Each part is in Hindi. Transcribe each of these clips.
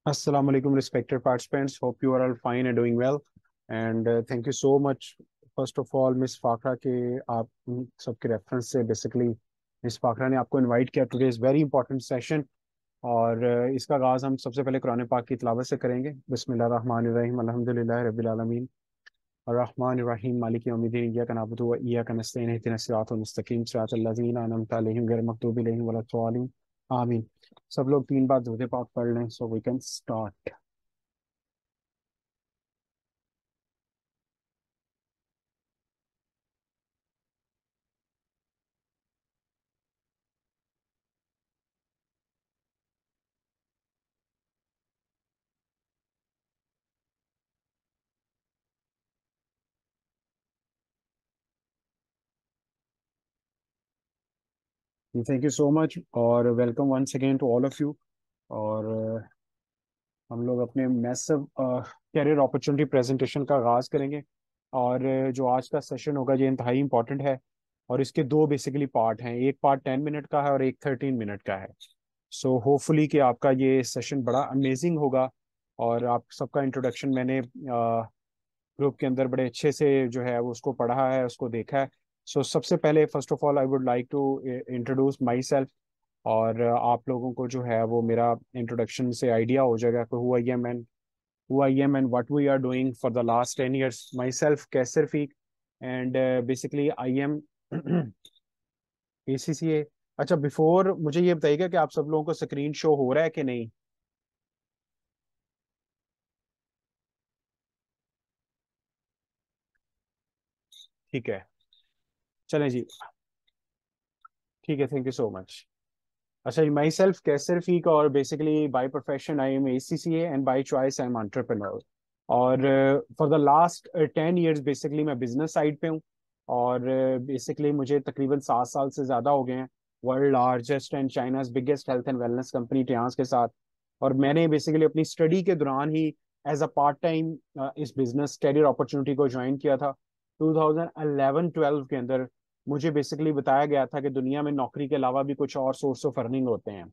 Assalamu alaikum, respected participants. Hope you are all fine and doing well. And thank you so much, first of all, miss Fakhra के आप सबके रेफरेंस से बेसिकली मिस फाखरा ने आपको इनवाइट किया today is very important session. और इसका आगाज़ हम सबसे पहले कुरान पाक की तिलावत से करेंगे। बिस्मिल्लाह रहमान रहीम, अल्हम्दुलिल्लाह रब्बिल आलमीन, अर्रहमान रहीम, मालिक यौमिद्दीन, इय्याका नअबुदु व इय्याका नस्तईन, इहदिनस सिरातल मुस्तकीम, सिरातल लज़ीना अनअमता अलैहिम गैरिल मग़दूबि अलैहिम वलद्दालिन। आमीन। सब लोग 3 बार दुरूद पाक पढ़ लें so we can start. Thank you so much और welcome once again to all of you. और हम लोग अपने मैसिव कैरियर अपॉर्चुनिटी प्रेजेंटेशन का आगाज़ करेंगे। और जो आज का सेशन होगा ये इंतहाई इंपॉर्टेंट है। और इसके दो बेसिकली पार्ट हैं, एक पार्ट 10 मिनट का है और एक 13 मिनट का है। सो होपफुली कि आपका ये सेशन बड़ा अमेजिंग होगा। और आप सबका इंट्रोडक्शन मैंने ग्रुप के अंदर बड़े अच्छे से जो है वो उसको पढ़ा है, उसको देखा है। सो सबसे पहले first of all I would like to introduce myself. और आप लोगों को जो है वो मेरा इंट्रोडक्शन से आइडिया हो जाएगा कि who I am and what we are doing for the last 10 years। Myself Kaiser Feeq and basically I am ACCA। अच्छा, बिफोर मुझे ये बताइएगा कि आप सब लोगों को स्क्रीन शो हो रहा है कि नहीं। ठीक है, चलें जी। ठीक है, थैंक यू सो मच। अच्छा, माई सेल्फ कैसर फीक और basically by profession I am ACCA and by choice I am entrepreneur. और for the last 10 years basically मैं बिजनेस साइड पे हूँ। और बेसिकली मुझे तकरीबन 7 साल से ज़्यादा हो गए हैं world largest and China's biggest health and wellness company Tiens के साथ। और मैंने बेसिकली अपनी स्टडी के दौरान ही एज अ पार्ट टाइम इस बिजनेस कैरियर अपॉर्चुनिटी को ज्वाइन किया था 2011-12 के अंदर। मुझे बेसिकली बताया गया था कि दुनिया में नौकरी के अलावा भी कुछ और सोर्स ऑफ अर्निंग होते हैं।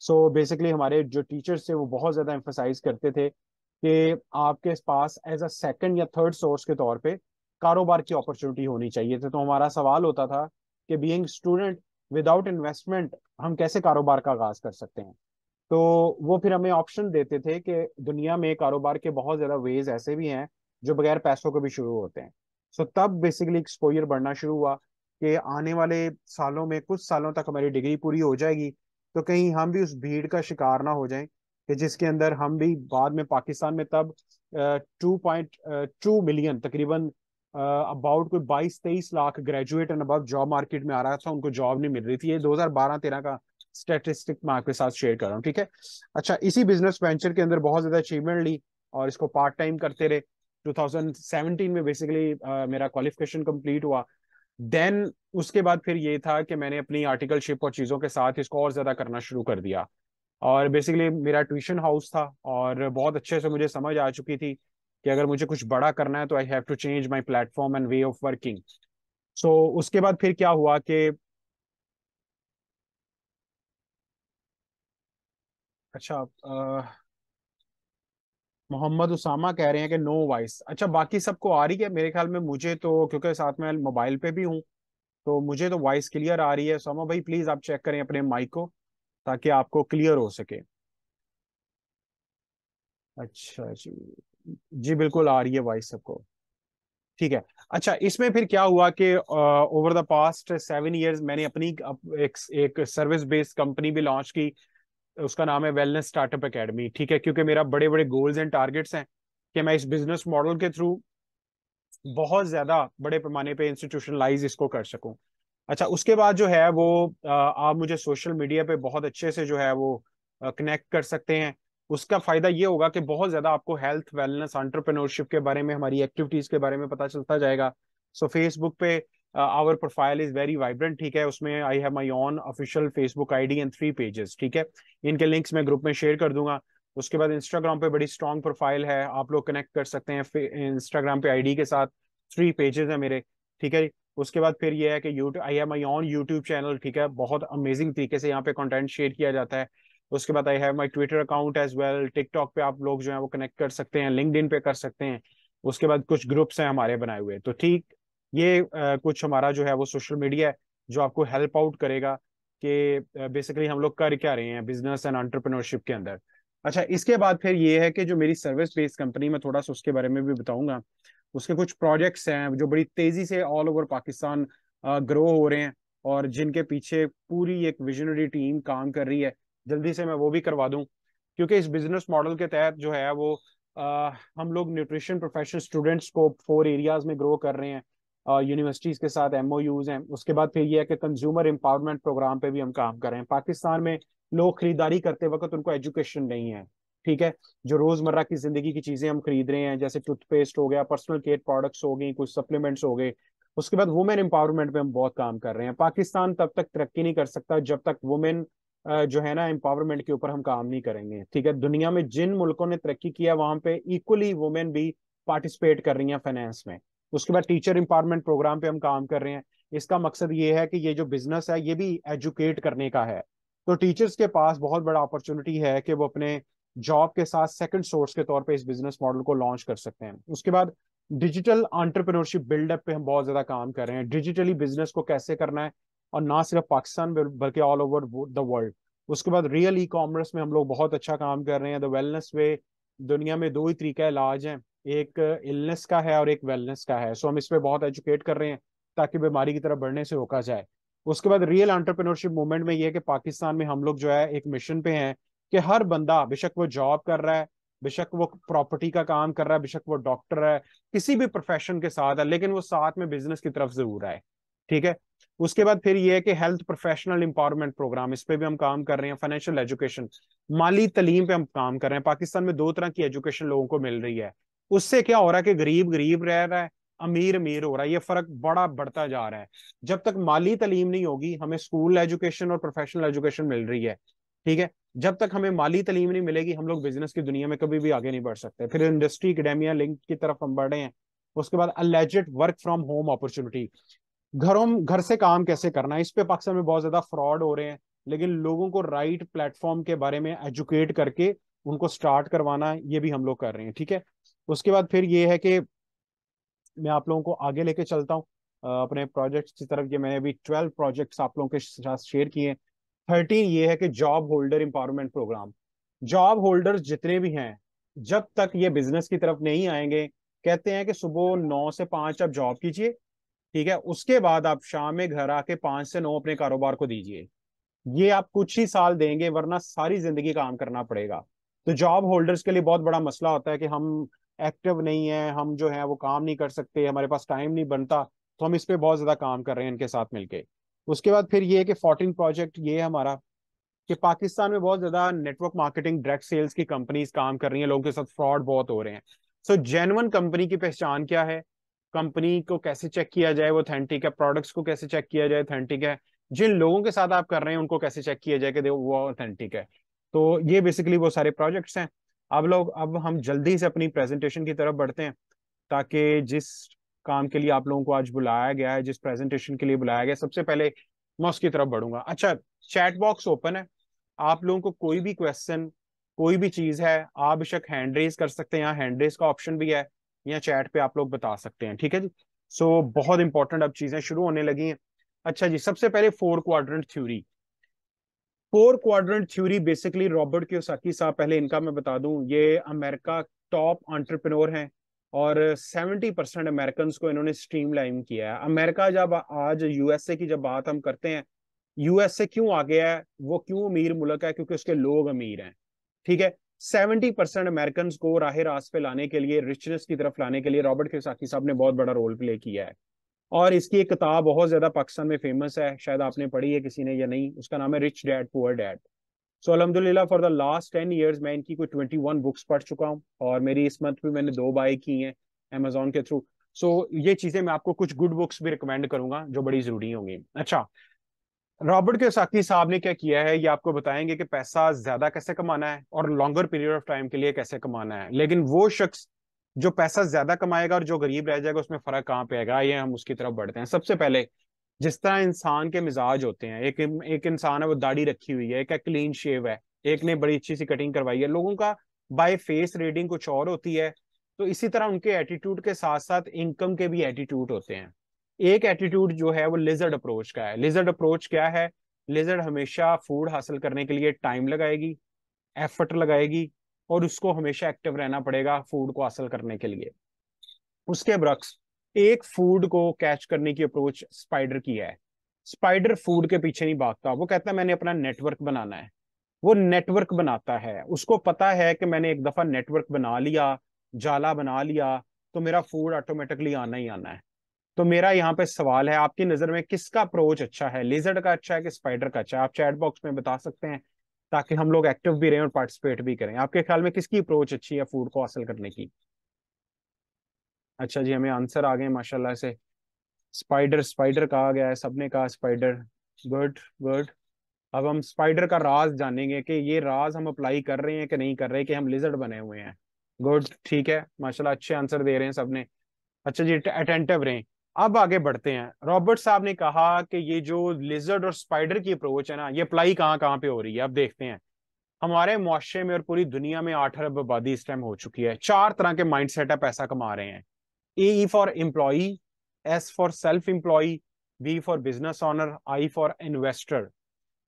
सो बेसिकली हमारे जो टीचर्स थे वो बहुत ज़्यादा एम्फोसाइज करते थे कि आपके पास एज अ सेकंड या थर्ड सोर्स के तौर पे कारोबार की अपॉर्चुनिटी होनी चाहिए थी। तो हमारा सवाल होता था कि बीइंग स्टूडेंट विदाउट इन्वेस्टमेंट हम कैसे कारोबार का आगाज कर सकते हैं। तो वो फिर हमें ऑप्शन देते थे कि दुनिया में कारोबार के बहुत ज्यादा वेज ऐसे भी हैं जो बगैर पैसों के भी शुरू होते हैं। सो तब बेसिकली एक्सपोजर बढ़ना शुरू हुआ कि आने वाले सालों में कुछ सालों तक हमारी डिग्री पूरी हो जाएगी तो कहीं हम भी उस भीड़ का शिकार ना हो जाएं कि जिसके अंदर हम भी बाद में पाकिस्तान में तब 2.2 मिलियन तकरीबन अबाउट कोई 22-23 lakh graduate and above job market में आ रहा था, उनको जॉब नहीं मिल रही थी। ये 2012-13 का स्टैटिस्टिक मैं आपके साथ शेयर कर रहा हूँ, ठीक है। अच्छा, इसी बिजनेस वेंचर के अंदर बहुत ज्यादा अचीवमेंट ली और इसको पार्ट टाइम करते रहे। 2017 में बेसिकली मेरा क्वालिफिकेशन कंप्लीट हुआ। देन उसके बाद फिर ये था कि मैंने अपनी आर्टिकलशिप और चीज़ों के साथ इसको और ज़्यादा करना शुरू कर दिया। और बेसिकली मेरा ट्यूशन हाउस था और बहुत अच्छे से मुझे समझ आ चुकी थी कि अगर मुझे कुछ बड़ा करना है तो I have to change my platform and way of working. So उसके बाद फिर क्या हुआ कि अच्छा, मोहम्मद उसामा कह रहे हैं कि नो वॉइस। अच्छा, बाकी सबको आ रही है मेरे ख्याल में। मुझे तो क्योंकि साथ में मोबाइल पे भी हूँ तो मुझे तो वॉइस क्लियर आ रही है। उसामा भाई प्लीज आप चेक करें अपने माइक को ताकि आपको क्लियर हो सके। अच्छा जी, जी बिल्कुल आ रही है वॉइस सबको। ठीक है। अच्छा, इसमें फिर क्या हुआ कि ओवर द पास्ट 7 years मैंने अपनी एक सर्विस बेस्ड कंपनी भी लॉन्च की। उसका नाम है वेलनेस स्टार्टअप एकेडमी, ठीक है। क्योंकि मेरा बड़े बड़े गोल्स एंड टारगेट्स हैं कि मैं इस बिजनेस मॉडल के थ्रू बहुत ज्यादा बड़े पैमाने पे इंस्टीट्यूशनलाइज इसको कर सकूं। अच्छा, उसके बाद जो है वो आप मुझे सोशल मीडिया पे बहुत अच्छे से जो है वो कनेक्ट कर सकते हैं। उसका फायदा ये होगा कि बहुत ज्यादा आपको हेल्थ वेलनेस एंटरप्रेन्योरशिप के बारे में, हमारी एक्टिविटीज के बारे में पता चलता जाएगा। सो फेसबुक पे our profile is very vibrant, ठीक है। उसमें I have my own official Facebook ID and 3 pages, ठीक है। इनके लिंक्स मैं ग्रुप में शेयर कर दूंगा। उसके बाद इंस्टाग्राम पे बड़ी स्ट्रॉन्ग प्रोफाइल है, आप लोग कनेक्ट कर सकते हैं इंस्टाग्राम पे आईडी के साथ। 3 पेजेस है मेरे, ठीक है। उसके बाद फिर ये है कि YouTube, I have my on YouTube channel, ठीक है। बहुत अमेजिंग तरीके से यहाँ पे कंटेंट शेयर किया जाता है। उसके बाद I have my Twitter account as well, TikTok पे आप लोग जो है वो कनेक्ट कर सकते हैं, लिंक्डइन पे कर सकते हैं। उसके बाद कुछ ग्रुप्स हैं हमारे बनाए हुए। तो ठीक, ये कुछ हमारा जो है वो सोशल मीडिया है जो आपको हेल्प आउट करेगा कि बेसिकली हम लोग कर क्या रहे हैं बिजनेस एंड एंटरप्रेन्योरशिप के अंदर। अच्छा, इसके बाद फिर ये है कि जो मेरी सर्विस बेस्ड कंपनी में, थोड़ा सा उसके बारे में भी बताऊंगा। उसके कुछ प्रोजेक्ट्स हैं जो बड़ी तेजी से ऑल ओवर पाकिस्तान ग्रो हो रहे हैं, और जिनके पीछे पूरी एक विजनरी टीम काम कर रही है। जल्दी से मैं वो भी करवा दूं, क्योंकि इस बिजनेस मॉडल के तहत जो है वो हम लोग न्यूट्रिशन प्रोफेशनल स्टूडेंट्स को 4 एरियाज में ग्रो कर रहे हैं। यूनिवर्सिटीज के साथ एमओयूज हैं। उसके बाद फिर ये है कि कंज्यूमर एम्पावरमेंट प्रोग्राम पे भी हम काम कर रहे हैं। पाकिस्तान में लोग खरीदारी करते वक्त उनको एजुकेशन नहीं है, ठीक है। जो रोजमर्रा की जिंदगी की चीजें हम खरीद रहे हैं, जैसे टूथपेस्ट हो गया, पर्सनल केयर प्रोडक्ट्स हो गई, कुछ सप्लीमेंट्स हो गए। उसके बाद वुमेन एम्पावरमेंट पे हम बहुत काम कर रहे हैं। पाकिस्तान तब तक तरक्की नहीं कर सकता जब तक वुमेन जो है ना एम्पावरमेंट के ऊपर हम काम नहीं करेंगे, ठीक है। दुनिया में जिन मुल्कों ने तरक्की किया वहां पे इक्वली वुमेन भी पार्टिसिपेट कर रही हैं फाइनेंस में। उसके बाद टीचर एम्पावरमेंट प्रोग्राम पे हम काम कर रहे हैं। इसका मकसद ये है कि ये जो बिजनेस है ये भी एजुकेट करने का है। तो टीचर्स के पास बहुत बड़ा अपॉर्चुनिटी है कि वो अपने जॉब के साथ सेकंड सोर्स के तौर पे इस बिजनेस मॉडल को लॉन्च कर सकते हैं। उसके बाद डिजिटल एंटरप्रेन्योरशिप बिल्डअप पे हम बहुत ज्यादा काम कर रहे हैं। डिजिटली बिजनेस को कैसे करना है, और ना सिर्फ पाकिस्तान बल्कि ऑल ओवर द वर्ल्ड। उसके बाद रियल ई कॉमर्स में हम लोग बहुत अच्छा काम कर रहे हैं। द वेलनेस वे, दुनिया में दो ही तरीका इलाज है, एक इलनेस का है और एक वेलनेस का है। सो हम इस पे बहुत एजुकेट कर रहे हैं ताकि बीमारी की तरफ बढ़ने से रोका जाए। उसके बाद रियल एंटरप्रेन्योरशिप मूवमेंट में ये है कि पाकिस्तान में हम लोग जो है एक मिशन पे हैं कि हर बंदा, बेशक वो जॉब कर रहा है, बेशक वो प्रॉपर्टी का काम कर रहा है, बेशक वो डॉक्टर है, किसी भी प्रोफेशन के साथ है, लेकिन वो साथ में बिजनेस की तरफ जरूर आए, ठीक है। उसके बाद फिर ये है कि हेल्थ प्रोफेशनल एम्पावरमेंट प्रोग्राम, इस पे भी हम काम कर रहे हैं। फाइनेंशियल एजुकेशन, माली तालीम पे हम काम कर रहे हैं। पाकिस्तान में 2 तरह की एजुकेशन लोगों को मिल रही है। उससे क्या हो रहा है कि गरीब गरीब रह रहा है, अमीर अमीर हो रहा है। ये फर्क बड़ा बढ़ता जा रहा है। जब तक माली तालीम नहीं होगी, हमें स्कूल एजुकेशन और प्रोफेशनल एजुकेशन मिल रही है, ठीक है, जब तक हमें माली तालीम नहीं मिलेगी हम लोग बिजनेस की दुनिया में कभी भी आगे नहीं बढ़ सकते। फिर इंडस्ट्री एकेडेमिया लिंक की तरफ हम बढ़े हैं। उसके बाद alleged work from home opportunity, घर से काम कैसे करना है, इस पे पाकिस्तान में बहुत ज्यादा फ्रॉड हो रहे हैं। लेकिन लोगों को राइट प्लेटफॉर्म के बारे में एजुकेट करके उनको स्टार्ट करवाना, ये भी हम लोग कर रहे हैं, ठीक है। उसके बाद फिर ये है कि मैं आप लोगों को आगे लेके चलता हूँ अपने प्रोजेक्ट्स की तरफ। ये मैंने अभी 12 प्रोजेक्ट्स आप लोगों के साथ शेयर किए। 13 ये है कि job holder empowerment programme. Job holders जितने भी हैं, जब तक ये बिजनेस की तरफ नहीं आएंगे, कहते हैं कि सुबह 9 से 5 आप जॉब कीजिए, ठीक है, उसके बाद आप शाम में घर आके 5 से 9 अपने कारोबार को दीजिए। ये आप कुछ ही साल देंगे, वरना सारी जिंदगी काम करना पड़ेगा। तो जॉब होल्डर्स के लिए बहुत बड़ा मसला होता है कि हम एक्टिव नहीं है, हम जो है वो काम नहीं कर सकते, हमारे पास टाइम नहीं बनता। तो हम इस पे बहुत ज्यादा काम कर रहे हैं इनके साथ मिलके। उसके बाद फिर ये है कि 14 प्रोजेक्ट ये है हमारा कि पाकिस्तान में बहुत ज्यादा नेटवर्क मार्केटिंग डायरेक्ट सेल्स की कंपनीज काम कर रही हैं, लोगों के साथ फ्रॉड बहुत हो रहे हैं। सो जेन्युइन कंपनी की पहचान क्या है, कंपनी को कैसे चेक किया जाए वो ऑथेंटिक है, प्रोडक्ट्स को कैसे चेक किया जाए ऑथेंटिक है, जिन लोगों के साथ आप कर रहे हैं उनको कैसे चेक किया जाए कि वो ऑथेंटिक है। तो ये बेसिकली वो सारे प्रोजेक्ट्स हैं। अब हम जल्दी से अपनी प्रेजेंटेशन की तरफ बढ़ते हैं, ताकि जिस काम के लिए आप लोगों को आज बुलाया गया है, जिस प्रेजेंटेशन के लिए बुलाया गया है, सबसे पहले मैं उसकी तरफ बढ़ूंगा। अच्छा, चैट बॉक्स ओपन है। आप लोगों को कोई भी क्वेश्चन, कोई भी चीज है, आप बेशक हैंड रेज कर सकते हैं, यहाँ हैंड रेज का ऑप्शन भी है, या चैट पे आप लोग बता सकते हैं, ठीक है जी। सो बहुत इंपॉर्टेंट अब चीजें शुरू होने लगी हैं। अच्छा जी, सबसे पहले 4 quadrant theory. 4 quadrant theory basically Robert Kiyosaki साहब, पहले इनका मैं बता दूं, ये अमेरिका टॉप एंटरप्रेन्योर हैं, और 70% अमेरिकन को इन्होंने स्ट्रीमलाइन किया है। अमेरिका जब आज यूएसए की जब बात हम करते हैं, यूएसए क्यों आ गया है, वो क्यों अमीर मुल्क है, क्योंकि उसके लोग अमीर हैं, ठीक है। 70% अमेरिकन को राह रास्त पे लाने के लिए, रिचनेस की तरफ लाने के लिए रॉबर्ट कियोसाकी साहब ने बहुत बड़ा रोल प्ले किया है। और इसकी एक किताब बहुत ज्यादा पाकिस्तान में फेमस है, शायद आपने पढ़ी है किसी ने या नहीं, उसका नाम है रिच डैड पुअर डैड। सो अल्हम्दुलिल्लाह फॉर द लास्ट 10 ईयर्स मैं इनकी कोई 21 बुक्स पढ़ चुका हूँ, और मेरी इस मंथ भी मैंने 2 बाई की हैं अमेजोन के थ्रू। सो ये चीजें मैं आपको कुछ गुड बुक्स भी रिकमेंड करूंगा जो बड़ी जरूरी होंगी। अच्छा, रॉबर्ट कियोसाकी साहब ने क्या किया है, ये आपको बताएंगे कि पैसा ज्यादा कैसे कमाना है और लॉन्गर पीरियड ऑफ टाइम के लिए कैसे कमाना है। लेकिन वो शख्स जो पैसा ज्यादा कमाएगा और जो गरीब रह जाएगा, उसमें फर्क कहाँ पे आएगा, ये हम उसकी तरफ बढ़ते हैं। सबसे पहले, जिस तरह इंसान के मिजाज होते हैं, एक एक इंसान है वो दाढ़ी रखी हुई है, एक क्लीन शेव है, एक ने बड़ी अच्छी सी कटिंग करवाई है। लोगों का बाय फेस रीडिंग कुछ और होती है। तो इसी तरह उनके एटीट्यूड के साथ साथ इनकम के भी एटीट्यूड होते हैं। एक एटीट्यूड जो है वो लिजर्ड अप्रोच का है। लिजर्ड अप्रोच क्या है? लिजर्ड हमेशा फूड हासिल करने के लिए टाइम लगाएगी, एफर्ट लगाएगी, और उसको हमेशा एक्टिव रहना पड़ेगा फूड को हासिल करने के लिए। उसके बरक्स एक फूड को कैच करने की अप्रोच स्पाइडर की है। स्पाइडर फूड के पीछे नहीं भागता, वो कहता है मैंने अपना नेटवर्क बनाना है। वो नेटवर्क बनाता है, उसको पता है कि मैंने एक दफा नेटवर्क बना लिया, जाला बना लिया, तो मेरा फूड ऑटोमेटिकली आना ही आना है। तो मेरा यहाँ पे सवाल है, आपकी नजर में किसका अप्रोच अच्छा है? लेजर्ड का अच्छा है कि स्पाइडर का अच्छा है? आप चैट बॉक्स में बता सकते हैं, ताकि हम लोग एक्टिव भी रहें और पार्टिसिपेट भी करें। आपके ख्याल में किसकी अप्रोच अच्छी है फूड को हासिल करने की? अच्छा जी, हमें आंसर आ गए माशाल्लाह से। स्पाइडर, स्पाइडर कहा गया है, सबने कहा स्पाइडर। Good good. अब हम स्पाइडर का राज जानेंगे कि ये राज हम अप्लाई कर रहे हैं कि नहीं कर रहे, कि हम लिजर्ड बने हुए हैं। गुड, ठीक है, माशाल्लाह अच्छे आंसर दे रहे हैं सबने। अच्छा जी, अटेंटिव रहें। अब आगे बढ़ते हैं। रॉबर्ट साहब ने कहा कि ये जो लिजर्ड और स्पाइडर की अप्रोच है ना, ये अप्लाई कहाँ कहाँ पे हो रही है? अब देखते हैं। हमारे मुआशरे में और पूरी दुनिया में 8 अरब आबादी इस टाइम हो चुकी है। 4 तरह के माइंड सेट है पैसा कमा रहे हैं। E for employee, S for self employee, B for business owner, I for investor।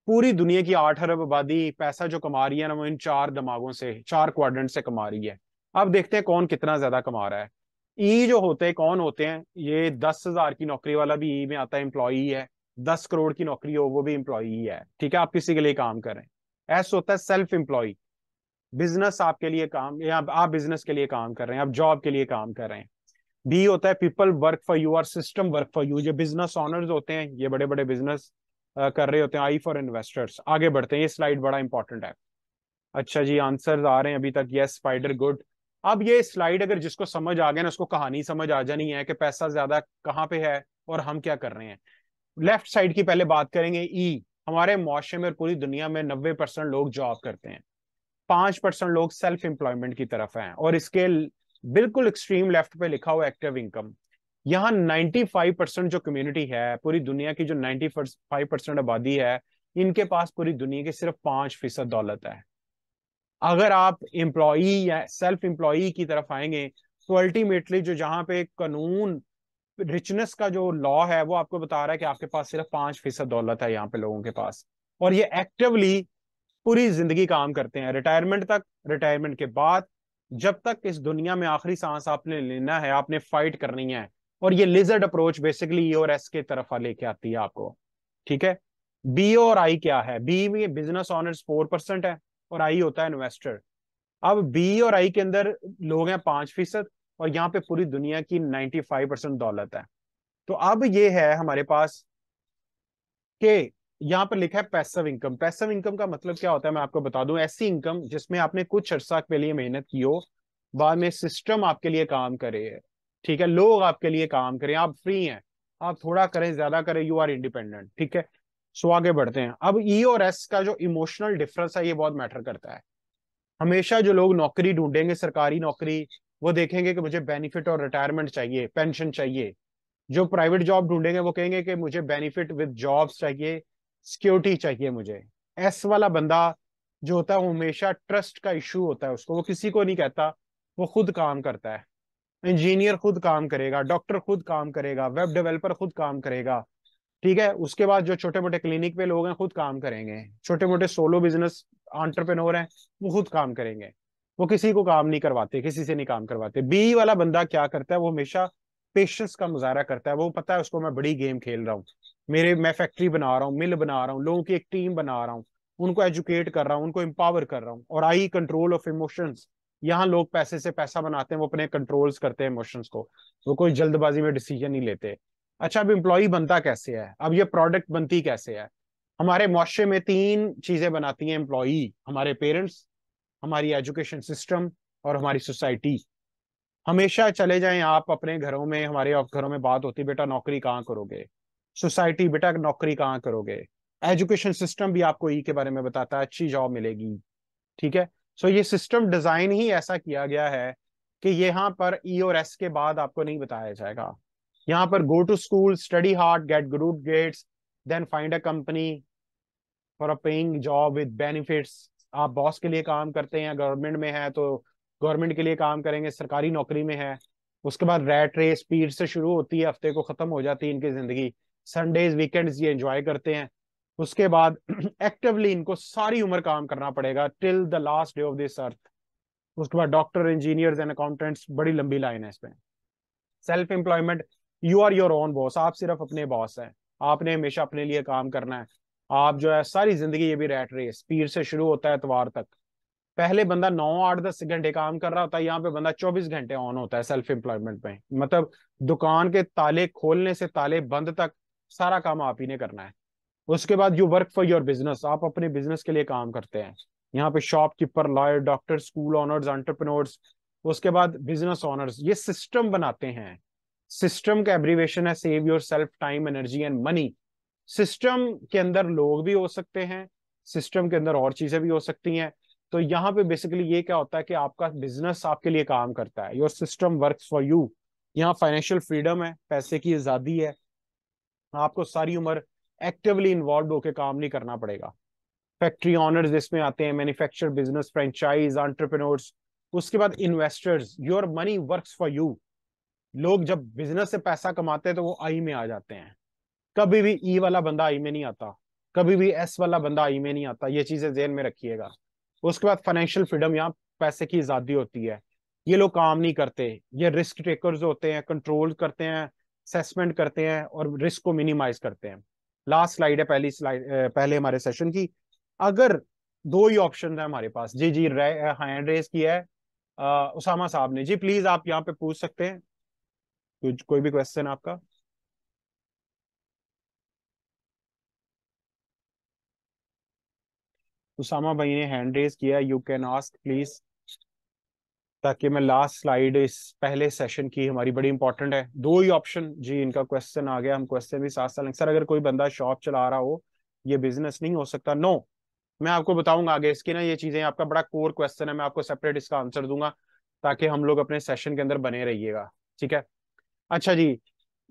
पूरी दुनिया की 8 अरब आबादी पैसा जो कमा रही है ना, वो इन 4 दिमागों से, 4 क्वाड्रेंट से कमा रही है। अब देखते हैं कौन कितना ज्यादा कमा रहा है। ई जो होते हैं, कौन होते हैं? ये 10,000 की नौकरी वाला भी ई में आता है, एम्प्लॉई है। 10 करोड़ की नौकरी हो, वो भी एम्प्लॉई है। ठीक है, आप किसी के लिए काम कर रहे हैं। एस होता है सेल्फ एम्प्लॉय, बिजनेस आपके लिए काम, या आप बिजनेस के लिए काम कर रहे हैं, आप जॉब के लिए काम कर रहे हैं। बी होता है पीपल वर्क फॉर यू और सिस्टम वर्क फॉर यू, ये बिजनेस ओनर्स होते हैं, ये बड़े बड़े बिजनेस कर रहे होते हैं। I for investors. आगे बढ़ते हैं, ये स्लाइड बड़ा इंपॉर्टेंट है। अच्छा जी, आंसर्स आ रहे हैं अभी तक। Yes, spider, good. अब ये स्लाइड अगर जिसको समझ आ गया ना, उसको कहानी समझ आ जानी है कि पैसा ज्यादा कहाँ पे है और हम क्या कर रहे हैं। लेफ्ट साइड की पहले बात करेंगे। ई, हमारे मुआशरे में और पूरी दुनिया में 90% लोग जॉब करते हैं, 5% लोग सेल्फ एम्प्लॉयमेंट की तरफ हैं, और इसके बिल्कुल एक्सट्रीम लेफ्ट पे लिखा हुआ एक्टिव इनकम। यहाँ 95% जो कम्युनिटी है, पूरी दुनिया की जो 95% आबादी है, इनके पास पूरी दुनिया की सिर्फ 5% दौलत है। अगर आप एम्प्लॉई या सेल्फ एम्प्लॉई की तरफ आएंगे, तो अल्टीमेटली जो जहां पे कानून, रिचनेस का जो लॉ है, वो आपको बता रहा है कि आपके पास सिर्फ 5% दौलत है यहाँ पे लोगों के पास। और ये एक्टिवली पूरी जिंदगी काम करते हैं, रिटायरमेंट तक, रिटायरमेंट के बाद, जब तक इस दुनिया में आखिरी सांस आपने लेना है, आपने फाइट करनी है। और ये लिजर्ड अप्रोच बेसिकली ई और एस के तरफ लेके आती है आपको। ठीक है। बी और आई क्या है? बी में बिजनेस ऑनर्स 4% है, और आई होता है इन्वेस्टर। अब बी और आई के अंदर लोग हैं 5%, और यहाँ पे पूरी दुनिया की 95% दौलत है। तो अब ये है हमारे पास कि यहाँ पर लिखा है पैसिव इनकम। पैसिव इनकम का मतलब क्या होता है, मैं आपको बता दूं। ऐसी इनकम जिसमें आपने कुछ अरसा के लिए मेहनत की हो, बाद में सिस्टम आपके लिए काम करे, ठीक है, लोग आपके लिए काम करें, आप फ्री हैं, आप थोड़ा करें ज्यादा करें, यू आर इंडिपेंडेंट। ठीक है। सो आगे बढ़ते हैं। अब ई और एस का जो इमोशनल डिफरेंस है, ये बहुत मैटर करता है। हमेशा जो लोग नौकरी ढूंढेंगे, सरकारी नौकरी, वो देखेंगे कि मुझे बेनिफिट और रिटायरमेंट चाहिए, पेंशन चाहिए। जो प्राइवेट जॉब ढूंढेंगे, वो कहेंगे कि मुझे बेनिफिट विद जॉब्स चाहिए, सिक्योरिटी चाहिए मुझे। एस वाला बंदा जो होता है, वो हमेशा ट्रस्ट का इशू होता है उसको, वो किसी को नहीं कहता, वो खुद काम करता है। इंजीनियर खुद काम करेगा, डॉक्टर खुद काम करेगा, वेब डेवलपर खुद काम करेगा। ठीक है। उसके बाद जो छोटे मोटे क्लिनिक पे लोग हैं, खुद काम करेंगे। छोटे मोटे सोलो बिजनेस एंटरप्रेन्योर हैं, वो खुद काम करेंगे। वो किसी को काम नहीं करवाते, किसी से नहीं काम करवाते। बी वाला बंदा क्या करता है? वो हमेशा पेशेंस का मुजाहरा करता है। वो पता है उसको, मैं बड़ी गेम खेल रहा हूँ, मैं फैक्ट्री बना रहा हूँ, मिल बना रहा हूँ, लोगों की एक टीम बना रहा हूँ, उनको एजुकेट कर रहा हूँ, उनको एम्पावर कर रहा हूँ। और आई कंट्रोल ऑफ इमोशंस। यहाँ लोग पैसे से पैसा बनाते हैं, वो अपने कंट्रोल्स करते हैं इमोशंस को, वो कोई जल्दबाजी में डिसीजन नहीं लेते। अच्छा, अब एम्प्लॉय बनता कैसे है? अब ये प्रोडक्ट बनती कैसे है? हमारे मुआशरे में 3 चीजें बनाती हैं एम्प्लॉई: हमारे पेरेंट्स, हमारी एजुकेशन सिस्टम, और हमारी सोसाइटी। हमेशा चले जाएं आप अपने घरों में, हमारे घरों में बात होती, बेटा नौकरी कहाँ करोगे? सोसाइटी, बेटा नौकरी कहाँ करोगे? एजुकेशन सिस्टम भी आपको ई के बारे में बताता है, अच्छी जॉब मिलेगी। ठीक है। सो ये सिस्टम डिजाइन ही ऐसा किया गया है कि यहाँ पर ई और एस के बाद आपको नहीं बताया जाएगा। यहाँ पर go to school, study hard, get good grades, then find a company for a paying job with benefits, आप बॉस के लिए काम करते हैं, गवर्नमेंट में है तो गवर्नमेंट के लिए काम करेंगे, सरकारी नौकरी में है। उसके बाद रैट रेस स्पीड से शुरू होती है, हफ्ते को खत्म हो जाती है इनकी जिंदगी। संडेज वीकेंड्स ये एंजॉय करते हैं। उसके बाद एक्टिवली इनको सारी उम्र काम करना पड़ेगा till the last day of this earth. उसके बाद डॉक्टर, इंजीनियर्स एंड अकाउंटेंट्स, बड़ी लंबी लाइन है इसमें। Self employment, you are your own boss, आप सिर्फ अपने बॉस हैं। आपने हमेशा अपने लिए काम करना है। आप जो है सारी जिंदगी, ये भी रैट रेस स्पीड से शुरू होता है इतवार तक। पहले बंदा 9 8 10 घंटे काम कर रहा होता है, यहाँ पे बंदा 24 घंटे ऑन होता है सेल्फ एम्प्लॉयमेंट में। मतलब दुकान के ताले खोलने से ताले बंद तक सारा काम आप ही ने करना है। उसके बाद you work for your business, आप अपने बिजनेस के लिए काम करते हैं। यहाँ पे shopkeeper, lawyer, doctor, school owners, entrepreneurs. उसके बाद बिजनेस ओनर्स, ये सिस्टम बनाते हैं। सिस्टम का एब्रीवेशन है save your self time energy and money. System के अंदर लोग भी हो सकते हैं, सिस्टम के अंदर और चीजें भी हो सकती हैं। तो यहाँ पे बेसिकली ये क्या होता है कि आपका बिजनेस आपके लिए काम करता है, your system works for you. यहाँ फाइनेंशियल फ्रीडम है, पैसे की आजादी है। आपको सारी उम्र एक्टिवली इन्वॉल्व होकर काम नहीं करना पड़ेगा। फैक्ट्री ऑनर्स इसमें आते हैं, मैन्युफैक्चर बिजनेस, फ्रेंचाइज, एंटरप्रेन्योर्स। उसके बाद investors, your money works for you. लोग जब बिजनेस से पैसा कमाते हैं तो वो आई में आ जाते हैं। कभी भी ई वाला बंदा आई में नहीं आता, कभी भी एस वाला बंदा आई में नहीं आता, ये चीजें ध्यान में रखिएगा। उसके बाद फाइनेंशियल फ्रीडम, यहाँ पैसे की आजादी होती है। ये लोग काम नहीं करते, ये रिस्क टेकर्स होते हैं, कंट्रोल करते हैं, असेसमेंट करते हैं और रिस्क को मिनिमाइज करते हैं। लास्ट स्लाइड है, पहली स्लाइड पहले हमारे सेशन की। अगर दो ही ऑप्शन है हमारे पास, जी जी हैंड रेस किया है उसामा साहब ने, जी प्लीज आप यहाँ पे पूछ सकते हैं कुछ, कोई भी क्वेश्चन आपका। उसामा भाई ने हैंड रेस किया, यू कैन आस्क प्लीज, ताकि मैं लास्ट स्लाइड इस पहले सेशन की हमारी बड़ी इंपॉर्टेंट है। दो ही ऑप्शन, जी इनका क्वेश्चन आ गया, हम क्वेश्चन भी साथ साथ सर अगर कोई बंदा शॉप चला रहा हो ये बिजनेस नहीं हो सकता? नो, मैं आपको बताऊंगा आगे इसकी ना, ये चीजें आपका बड़ा कोर क्वेश्चन है, मैं आपको सेपरेट इसका आंसर दूंगा ताकि हम लोग अपने सेशन के अंदर बने रहिएगा। ठीक है, अच्छा जी।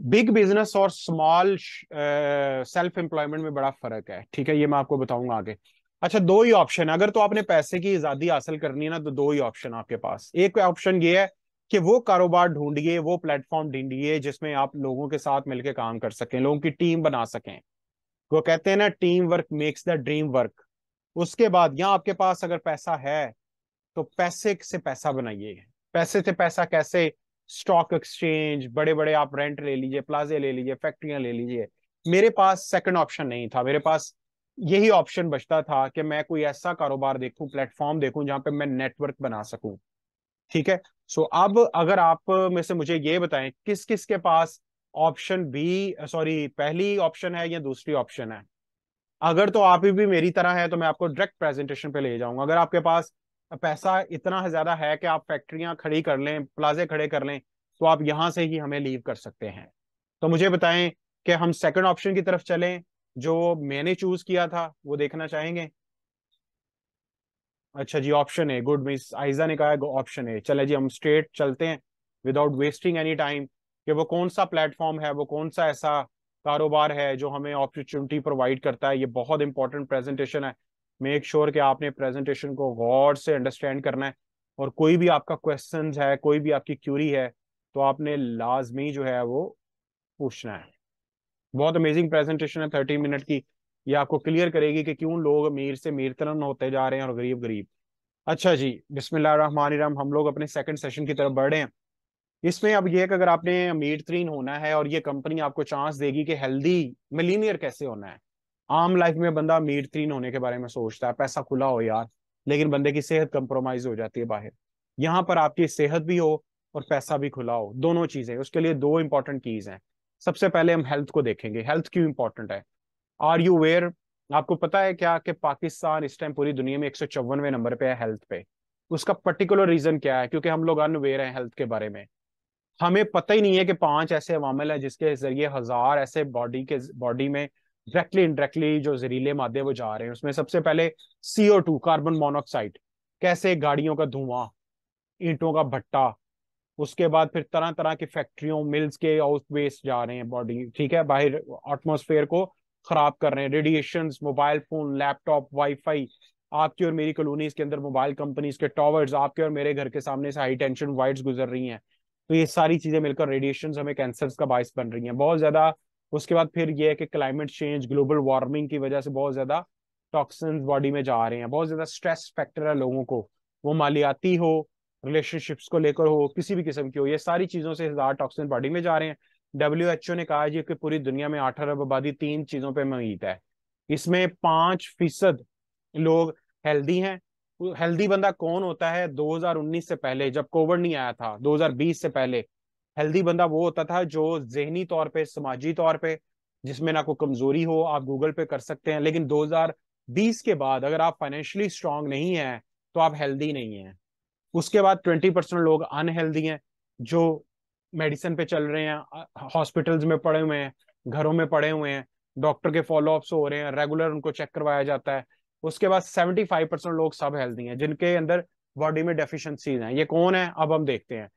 बिग बिजनेस और स्मॉल सेल्फ एम्प्लॉयमेंट में बड़ा फर्क है, ठीक है, ये मैं आपको बताऊंगा आगे। अच्छा, दो ही ऑप्शन है, अगर तो आपने पैसे की आजादी हासिल करनी है ना तो दो ही ऑप्शन आपके पास। एक ऑप्शन ये है कि वो कारोबार ढूंढिए, वो प्लेटफॉर्म ढूंढिए जिसमें आप लोगों के साथ मिलकर काम कर सकें, लोगों की टीम बना सकें। वो कहते हैं ना, team work makes the dream work. उसके बाद यहाँ आपके पास अगर पैसा है तो पैसे से पैसा बनाइए। पैसे से पैसा कैसे? स्टॉक एक्सचेंज, बड़े बड़े आप रेंट ले लीजिए, प्लाजे ले लीजिए, फैक्ट्रियां ले लीजिए। मेरे पास सेकंड ऑप्शन नहीं था, मेरे पास यही ऑप्शन बचता था कि मैं कोई ऐसा कारोबार देखूं, प्लेटफॉर्म देखूं जहां पे मैं नेटवर्क बना सकूं। ठीक है, सो अब अगर आप में से मुझे ये बताएं किस किस के पास ऑप्शन बी, सॉरी पहली ऑप्शन है या दूसरी ऑप्शन है। अगर तो आप भी मेरी तरह है तो मैं आपको डायरेक्ट प्रेजेंटेशन पे ले जाऊंगा। अगर आपके पास पैसा इतना ज्यादा है कि आप फैक्ट्रियां खड़ी कर लें, प्लाजे खड़े कर लें, तो आप यहां से ही हमें लीव कर सकते हैं। तो मुझे बताएं कि हम सेकंड ऑप्शन की तरफ चलें जो मैंने चूज किया था, वो देखना चाहेंगे? अच्छा जी, ऑप्शन है, गुड, मिस आइजा ने कहा है ऑप्शन है। चले जी, हम स्ट्रेट चलते हैं विदाउट वेस्टिंग एनी टाइम कि वो कौन सा प्लेटफॉर्म है, वो कौन सा ऐसा कारोबार है जो हमें अपॉर्चुनिटी प्रोवाइड करता है। ये बहुत इंपॉर्टेंट प्रेजेंटेशन है, मेक श्योर कि आपने प्रेजेंटेशन को गौर से अंडरस्टैंड करना है। और कोई भी आपका क्वेश्चन है, कोई भी आपकी क्यूरी है, तो आपने लाजमी जो है वो पूछना है। बहुत अमेजिंग प्रेजेंटेशन है 30 मिनट की, ये आपको क्लियर करेगी कि क्यों लोग अमीर से अमीरतरन होते जा रहे हैं और गरीब गरीब। अच्छा जी, बिस्मिल्लाहिर्रहमानिर्रहीम, हम लोग अपने सेकंड सेशन की तरफ बढ़ रहे हैं। इसमें अब ये है कि अगर आपने अमीर तरीन होना है और ये कंपनी आपको चांस देगी कि हेल्दी मिलीनियर कैसे होना है। आम लाइफ में बंदा अमीर तरीन होने के बारे में सोचता है, पैसा खुला हो यार, लेकिन बंदे की सेहत कंप्रोमाइज हो जाती है बाहर। यहाँ पर आपकी सेहत भी हो और पैसा भी खुला हो, दोनों चीजें, उसके लिए दो इंपॉर्टेंट कीज हैं। सबसे पहले हम हेल्थ को देखेंगे, हेल्थ क्यों इंपॉर्टेंट है। आर यू अवेयर, आपको पता है क्या कि पाकिस्तान इस टाइम पूरी दुनिया में 154वें नंबर पे है हेल्थ पे। उसका पर्टिकुलर रीजन क्या है? क्योंकि हम लोग अनअवेयर हैं हेल्थ के बारे में। हमें पता ही नहीं है कि 5 ऐसे अवामिल है जिसके जरिए हजार ऐसे बॉडी में डायरेक्टली इनडायरेक्टली जो जहरीले मादे वो जा रहे हैं। उसमें सबसे पहले CO2, कार्बन मोनोऑक्साइड, कैसे गाड़ियों का धुआं, ईंटों का भट्टा। उसके बाद फिर तरह तरह की फैक्ट्रियों, मिल्स के आउट वेस्ट जा रहे हैं बॉडी, ठीक है, बाहर एटमोसफेयर को खराब कर रहे हैं। Radiations, mobile phone, laptop, wifi, आपकी और मेरी कॉलोनीज के अंदर मोबाइल कंपनीज के टावर्स, आपके और मेरे घर के सामने से हाई टेंशन वायर्स गुजर रही हैं, तो ये सारी चीजें मिलकर रेडिएशन हमें कैंसर का बायस बन रही हैं बहुत ज्यादा। उसके बाद फिर ये है कि क्लाइमेट चेंज, ग्लोबल वार्मिंग की वजह से बहुत ज्यादा टॉक्सिन्स बॉडी में जा रहे हैं, बहुत ज्यादा स्ट्रेस फैक्टर है लोगों को, वो मालियाती हो, रिलेशनशिप्स को लेकर हो, किसी भी किस्म की हो, ये सारी चीजों से हजार टॉक्सिन बॉडी में जा रहे हैं। WHO ने कहा है जी कि पूरी दुनिया में 8 अरब आबादी 3 चीजों पे मुहित है, इसमें 5% लोग हेल्दी हैं। हेल्दी बंदा कौन होता है? 2019 से पहले, जब कोविड नहीं आया था, 2020 से पहले हेल्दी बंदा वो होता था जो जहनी तौर पे, समाजी तौर पे, जिसमें ना कोई कमजोरी हो, आप गूगल पे कर सकते हैं। लेकिन 2020 के बाद अगर आप फाइनेंशियली स्ट्रांग नहीं है तो आप हेल्दी नहीं है। उसके बाद 20% लोग अनहेल्दी हैं, जो मेडिसिन पे चल रहे हैं, हॉस्पिटल्स में पड़े हुए हैं, घरों में पड़े हुए हैं, डॉक्टर के फॉलोअप्स हो रहे हैं, रेगुलर उनको चेक करवाया जाता है। उसके बाद 75% लोग सब हेल्दी हैं, जिनके अंदर बॉडी में डेफिशिएंसीज हैं। ये कौन है अब हम देखते हैं।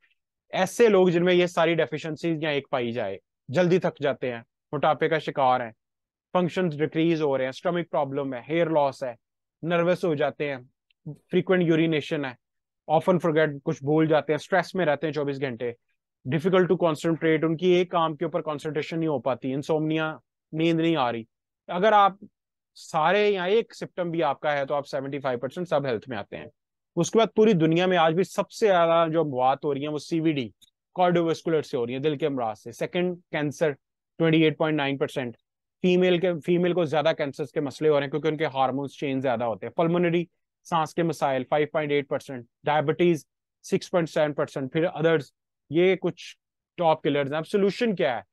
ऐसे लोग जिनमें ये सारी डेफिशिएंसीज या एक पाई जाए, जल्दी थक जाते हैं, मोटापे का शिकार है, फंक्शंस डिक्रीज हो रहे हैं, स्टमक प्रॉब्लम है, हेयर लॉस है, नर्वस हो जाते हैं, फ्रीक्वेंट यूरिनेशन है, ऑफन फॉरगेट, कुछ भूल जाते हैं, स्ट्रेस में रहते हैं 24 घंटे, डिफिकल्ट टू कॉन्सेंट्रेट, उनकी एक काम के ऊपर कॉन्सेंट्रेशन नहीं हो पाती, इंसोम्निया, नींद नहीं आ रही। अगर आप सारे या एक सिम्टम भी आपका है तो आप 75% सब हेल्थ में आते हैं। उसके बाद पूरी दुनिया में आज भी सबसे ज्यादा जो बात हो रही है वो CVD, कार्डियोवास्कुलर से हो रही है, दिल के अमराज से। Second cancer 28.9%। फीमेल को ज्यादा कैंसर के मसले हो रहे हैं क्योंकि उनके हार्मोन्स चेंज ज्यादा होते हैं। पल्मोनरी, सांस के मसाइल 5.8%, डायबिटीज 6.7%, फिर अदर्स, ये कुछ टॉप किलर्स हैं। अब सोल्यूशन क्या है?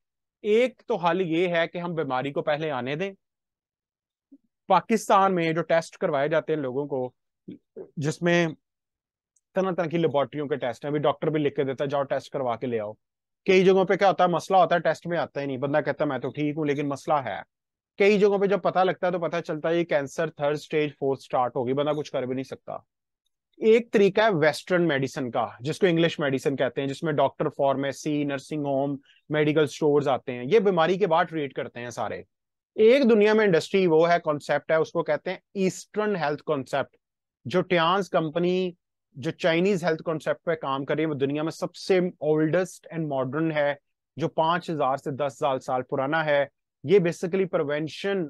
एक तो हल ये है कि हम बीमारी को पहले आने दें। पाकिस्तान में जो टेस्ट करवाए जाते हैं लोगों को, जिसमें तरह तरह की लेबोरेटरियों के टेस्ट हैं, अभी डॉक्टर भी लिख के देता है जाओ टेस्ट करवा के ले आओ। कई जगहों पे क्या होता है, मसला होता है, टेस्ट में आता ही नहीं, बंदा कहता है मैं तो ठीक हूँ, लेकिन मसला है। कई जगहों पे जब पता लगता है तो पता चलता है ये cancer 3rd stage 4th start होगी, बंदा कुछ कर भी नहीं सकता। एक तरीका है वेस्टर्न मेडिसिन का, जिसको इंग्लिश मेडिसिन कहते हैं, जिसमें doctor, pharmacy, nursing home, medical stores आते हैं, ये बीमारी के बाद ट्रीट करते हैं सारे। एक दुनिया में इंडस्ट्री वो है, कॉन्सेप्ट है, उसको कहते हैं ईस्टर्न हेल्थ कॉन्सेप्ट। जो टियान्स कंपनी, जो चाइनीज हेल्थ कॉन्सेप्ट पे काम कर रही है, वो दुनिया में सबसे ओल्डेस्ट एंड मॉडर्न है, जो 5,000 से 10,000 साल पुराना है। ये बेसिकली प्रिवेंशन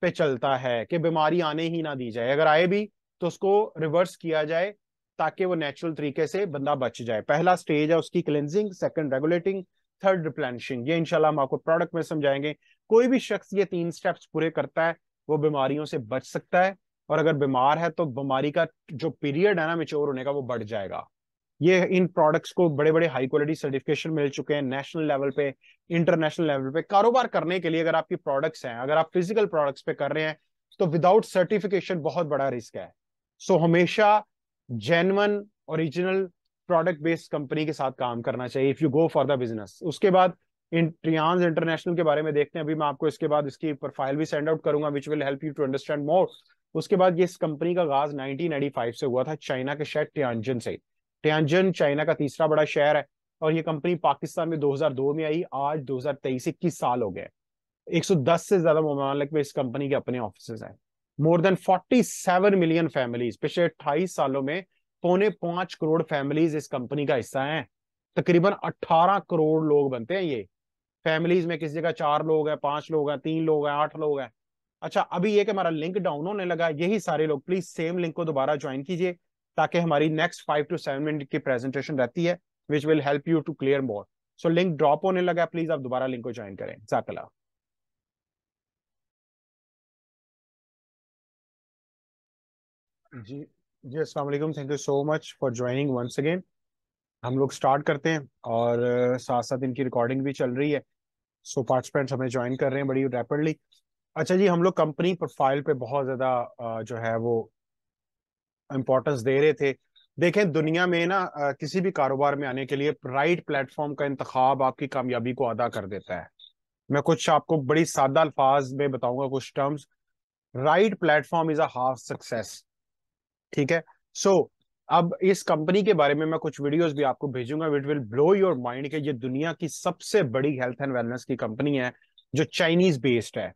पे चलता है कि बीमारी आने ही ना दी जाए, अगर आए भी तो उसको रिवर्स किया जाए ताकि वो नेचुरल तरीके से बंदा बच जाए। पहला स्टेज है उसकी cleansing, second regulating, third replenishing. ये इंशाल्लाह हम आपको प्रोडक्ट में समझाएंगे। कोई भी शख्स ये 3 स्टेप्स पूरे करता है वो बीमारियों से बच सकता है, और अगर बीमार है तो बीमारी का जो पीरियड है ना मेच्योर होने का, वो बढ़ जाएगा। ये इन प्रोडक्ट्स को बड़े बड़े हाई क्वालिटी सर्टिफिकेशन मिल चुके हैं नेशनल लेवल पे, इंटरनेशनल लेवल पे। कारोबार करने के लिए अगर आपकी प्रोडक्ट्स हैं, अगर आप फिजिकल प्रोडक्ट्स पे कर रहे हैं, तो विदाउट सर्टिफिकेशन बहुत बड़ा रिस्क है। सो हमेशा genuine original product based company के साथ काम करना चाहिए if you go for the business. उसके बाद ट्रियांस इंटरनेशनल के बारे में देखते हैं, अभी मैं आपको इसके बाद इसकी प्रोफाइल भी सेंड आउट करूंगा which will help you to understand more. उसके बाद ये इस कंपनी का आगाज 1985 से हुआ था, चाइना के शहर टियानजिन से। टियानजिन चाइना का तीसरा बड़ा शहर है, और ये कंपनी पाकिस्तान में 2002 में आई। आज 2023, 21 साल हो गए। 110 से ज्यादा ममालिक में इस कंपनी के अपने ऑफिस हैं। मोर देन 47 मिलियन फैमिलीज, पिछले 28 सालों में 4.25 करोड़ फैमिलीज इस कंपनी का हिस्सा हैं। तकरीबन 18 करोड़ लोग बनते हैं ये फैमिलीज में। किसी जगह 4 लोग हैं, 5 लोग हैं, 3 लोग हैं, 8 लोग हैं। अच्छा, अभी ये कि हमारा लिंक डाउन होने लगा, यही सारे लोग प्लीज सेम लिंक को दोबारा ज्वाइन कीजिए, ताकि हमारी नेक्स्ट 5 to 7 मिनट की प्रेजेंटेशन रहती है which will help you to clear more. So link drop होने लगा, प्लीज आप दोबारा लिंक को ज्वाइन करें। जाकला। जी, जी अस्सलाम वालेकुम, thank you so much for joining once again. हम लोग स्टार्ट करते हैं, और साथ साथ इनकी रिकॉर्डिंग भी चल रही है। सो पार्टिसिपेंट्स हमें ज्वाइन कर रहे हैं बड़ी रैपिडली। अच्छा जी, हम लोग कंपनी प्रोफाइल पे बहुत ज्यादा जो है वो इम्पोर्टेंस दे रहे थे। देखें, दुनिया में ना किसी भी कारोबार में आने के लिए राइट प्लेटफॉर्म का इंतखाब आपकी कामयाबी को अदा कर देता है। मैं कुछ आपको बड़ी सादा अल्फाज में बताऊंगा कुछ terms. Right platform is a half success. ठीक है। सो अब इस कंपनी के बारे में मैं कुछ वीडियोस भी आपको भेजूंगा which will blow your mind कि ये दुनिया की सबसे बड़ी हेल्थ एंड वेलनेस की कंपनी है, जो चाइनीज बेस्ड है।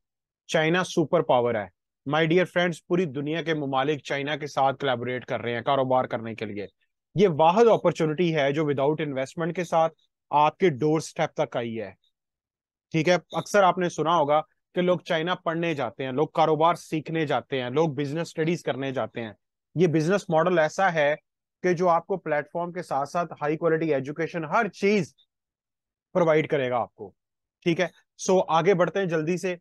चाइना सुपर पावर है। माय डियर फ्रेंड्स, पूरी दुनिया के ममालिक चाइना के साथ कोलैबोरेट कर रहे हैं कारोबार करने के लिए। ये वाहिद अपॉर्चुनिटी है जो विदाउट इन्वेस्टमेंट के साथ आपके डोर स्टेप तक आई है। ठीक है, अक्सर आपने सुना होगा कि लोग चाइना पढ़ने जाते हैं, लोग कारोबार सीखने जाते हैं, लोग बिजनेस स्टडीज करने जाते हैं। ये बिजनेस मॉडल ऐसा है कि जो आपको प्लेटफॉर्म के साथ साथ हाई क्वालिटी एजुकेशन हर चीज प्रोवाइड करेगा आपको। ठीक है, सो आगे बढ़ते हैं जल्दी से।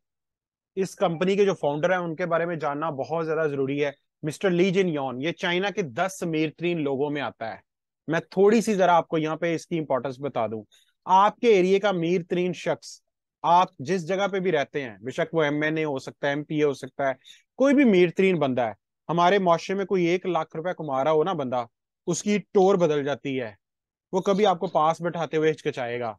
इस कंपनी के जो फाउंडर हैं उनके बारे में जानना बहुत ज्यादा जरूरी है। मिस्टर ली जिन यॉन, ये चाइना के 10 अमीर लोगों में आता है। मैं थोड़ी सी जरा आपको यहाँ पे इसकी इंपॉर्टेंस बता दूं। आपके एरिया का अमीर तरीन शख्स, आप जिस जगह पे भी रहते हैं, बेशक वो एमएनए हो सकता है, एमपीए हो सकता है, कोई भी अमीर तरीन बंदा है, हमारे मुआशरे में कोई 1 लाख रुपए कमा रहा हो ना बंदा, उसकी टोर बदल जाती है। वो कभी आपको पास बैठाते हुए हिचकिचाएगा।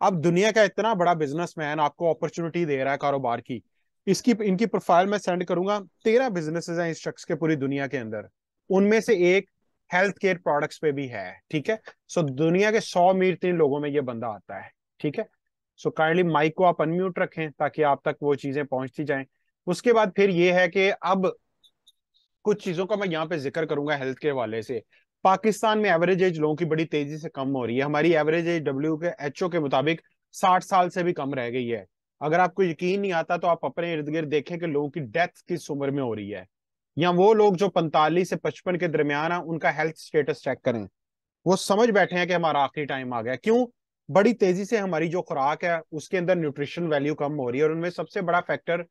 अब दुनिया का इतना बड़ा बिजनेसमैन आपको अपॉर्चुनिटी दे रहा है कारोबार की। इसकी इनकी प्रोफाइल मैं सेंड करूंगा। 13 बिजनेसेस हैं इस शख्स के पूरी दुनिया के अंदर। उनमें से एक हेल्थ केयर प्रोडक्ट्स पे भी है। ठीक है, सो दुनिया के 100 अमीर 3 लोगों में ये बंदा आता है। ठीक है, सो काइंडली माइक को आप अनम्यूट रखें ताकि आप तक वो चीजें पहुंचती जाएं। उसके बाद फिर ये है कि अब कुछ चीजों का मैं यहाँ पे जिक्र करूंगा हेल्थ के हवाले से। पाकिस्तान में एवरेज एज लोगों की बड़ी तेजी से कम हो रही है। हमारी एवरेज एज WHO के मुताबिक 60 साल से भी कम रह गई है। अगर आपको यकीन नहीं आता तो आप अपने इर्द गिर्द देखें कि लोगों की डेथ किस उम्र में हो रही है। या वो लोग जो 45 से 55 के दरमियान है उनका हेल्थ स्टेटस चेक करें। वो समझ बैठे हैं कि हमारा आखिरी टाइम आ गया। क्यों? बड़ी तेजी से हमारी जो खुराक है उसके अंदर न्यूट्रिशन वैल्यू कम हो रही है, और उनमें सबसे बड़ा फैक्टर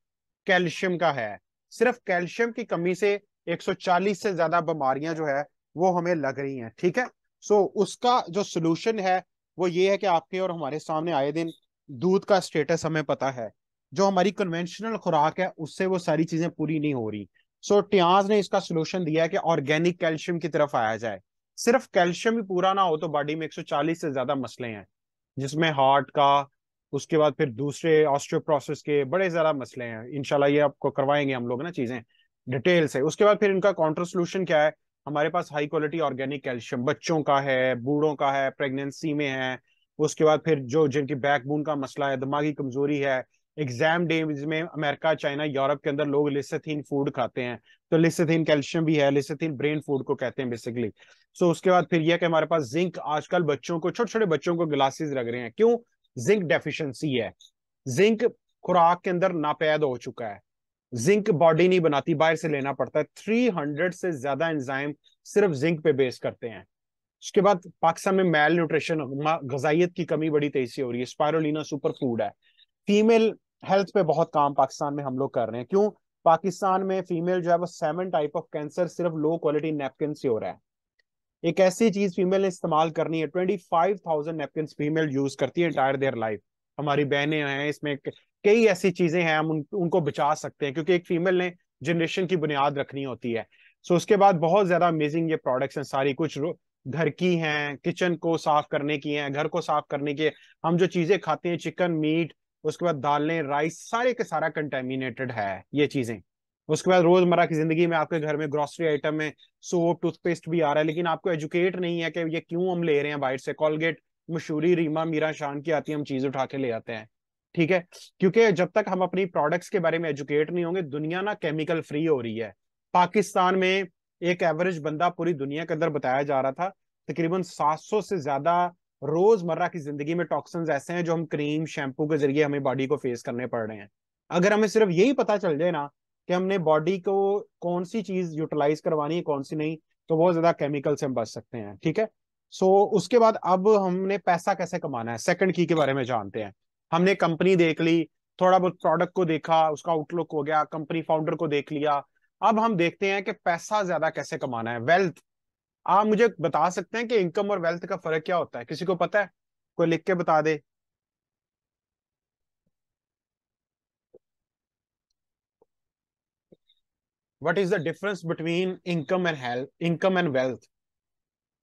कैल्शियम का है। सिर्फ कैल्शियम की कमी से 140 से ज्यादा बीमारियां जो है वो हमें लग रही हैं। ठीक है, सो उसका जो सोल्यूशन है वो ये है कि आपके और हमारे सामने आए दिन दूध का स्टेटस हमें पता है। जो हमारी कन्वेंशनल खुराक है उससे वो सारी चीजें पूरी नहीं हो रही। सो टियाज ने इसका सोल्यूशन दिया है कि ऑर्गेनिक कैल्शियम की तरफ आया जाए। सिर्फ कैल्शियम ही पूरा ना हो तो बॉडी में 140 से ज्यादा मसले हैं, जिसमें हार्ट का, उसके बाद फिर दूसरे ऑस्टियोप्रोसिस के बड़े ज्यादा मसले हैं। इंशाल्लाह ये आपको करवाएंगे हम लोग ना चीजें डिटेल से। उसके बाद फिर इनका काउंटर सोल्यूशन क्या है? हमारे पास हाई क्वालिटी ऑर्गेनिक कैल्शियम बच्चों का है, बूढ़ों का है, प्रेगनेंसी में है। उसके बाद फिर जो जिनकी बैकबोन का मसला है, दिमागी कमजोरी है, एग्जाम डेज में अमेरिका, चाइना, यूरोप के अंदर लोग लिसेथिन फूड खाते हैं। तो लिसेथिन कैल्शियम भी है, लिसेथिन ब्रेन फूड को कहते हैं बेसिकली। सो उसके बाद फिर यह कि हमारे पास जिंक, आजकल बच्चों को, छोटे छोटे बच्चों को ग्लासेस लग रहे हैं, क्यों? जिंक डेफिशिएंसी है। जिंक खुराक के अंदर नापैद हो चुका है। जिंक बॉडी नहीं बनाती, बाहर से लेना पड़ता है। 300 से ज्यादा एंजाइम सिर्फ जिंक पे बेस करते हैं। उसके बाद पाकिस्तान में मेल न्यूट्रिशन, गजाइत की कमी बड़ी तेजी से हो रही है। स्पायरुलिना सुपर फूड है। फीमेल हेल्थ पे बहुत काम पाकिस्तान में हम लोग कर रहे हैं। क्यों? पाकिस्तान में फीमेल जो है वो 7 टाइप ऑफ कैंसर सिर्फ लो क्वालिटी नेपकिन से हो रहा है। एक ऐसी चीज फीमेल ने इस्तेमाल करनी है, 25,000 नेपकिन फीमेल यूज करती है एंटायर देयर लाइफ। हमारी बहनें हैं इसमें, कई ऐसी चीजें हैं, हम उनको बचा सकते हैं, क्योंकि एक फीमेल ने जनरेशन की बुनियाद रखनी होती है। सो उसके बाद बहुत ज्यादा अमेजिंग ये प्रोडक्ट्स हैं सारी, कुछ घर की हैं, किचन को साफ करने की हैं, घर को साफ करने की। हम जो चीजें खाते हैं, चिकन, मीट, उसके बाद दालें, राइस, सारे के सारा कंटेमिनेटेड है ये चीजें। उसके बाद रोजमर्रा की जिंदगी में आपके घर में ग्रोसरी आइटम में सोप, टूथपेस्ट भी आ रहा है, लेकिन आपको एजुकेट नहीं है कि ये क्यों हम ले रहे हैं बाहर से। कॉलगेट, मशहूरी, रीमा, मीरा, शान की आती है, हम चीज उठा के ले आते हैं। ठीक है, क्योंकि जब तक हम अपनी प्रोडक्ट्स के बारे में एजुकेट नहीं होंगे, दुनिया ना केमिकल फ्री हो रही है। पाकिस्तान में एक एवरेज बंदा पूरी दुनिया के अंदर बताया जा रहा था तकरीबन 700 से ज्यादा रोजमर्रा की जिंदगी में टॉक्सिन्स ऐसे हैं जो हम क्रीम, शैम्पू के जरिए हमें बॉडी को फेस करने पड़ रहे हैं। अगर हमें सिर्फ यही पता चल जाए ना कि हमने बॉडी को कौन सी चीज यूटिलाइज करवानी है, कौन सी नहीं, तो बहुत ज्यादा केमिकल से हम बच सकते हैं। ठीक है, सो उसके बाद अब हमने पैसा कैसे कमाना है, सेकंड की के बारे में जानते हैं। हमने कंपनी देख ली, थोड़ा बहुत प्रोडक्ट को देखा, उसका आउटलुक हो गया, कंपनी फाउंडर को देख लिया। अब हम देखते हैं कि पैसा ज्यादा कैसे कमाना है, वेल्थ। आप मुझे बता सकते हैं कि इनकम और वेल्थ का फर्क क्या होता है? किसी को पता है? कोई लिख के बता दे। What is the difference between income and health, income and wealth?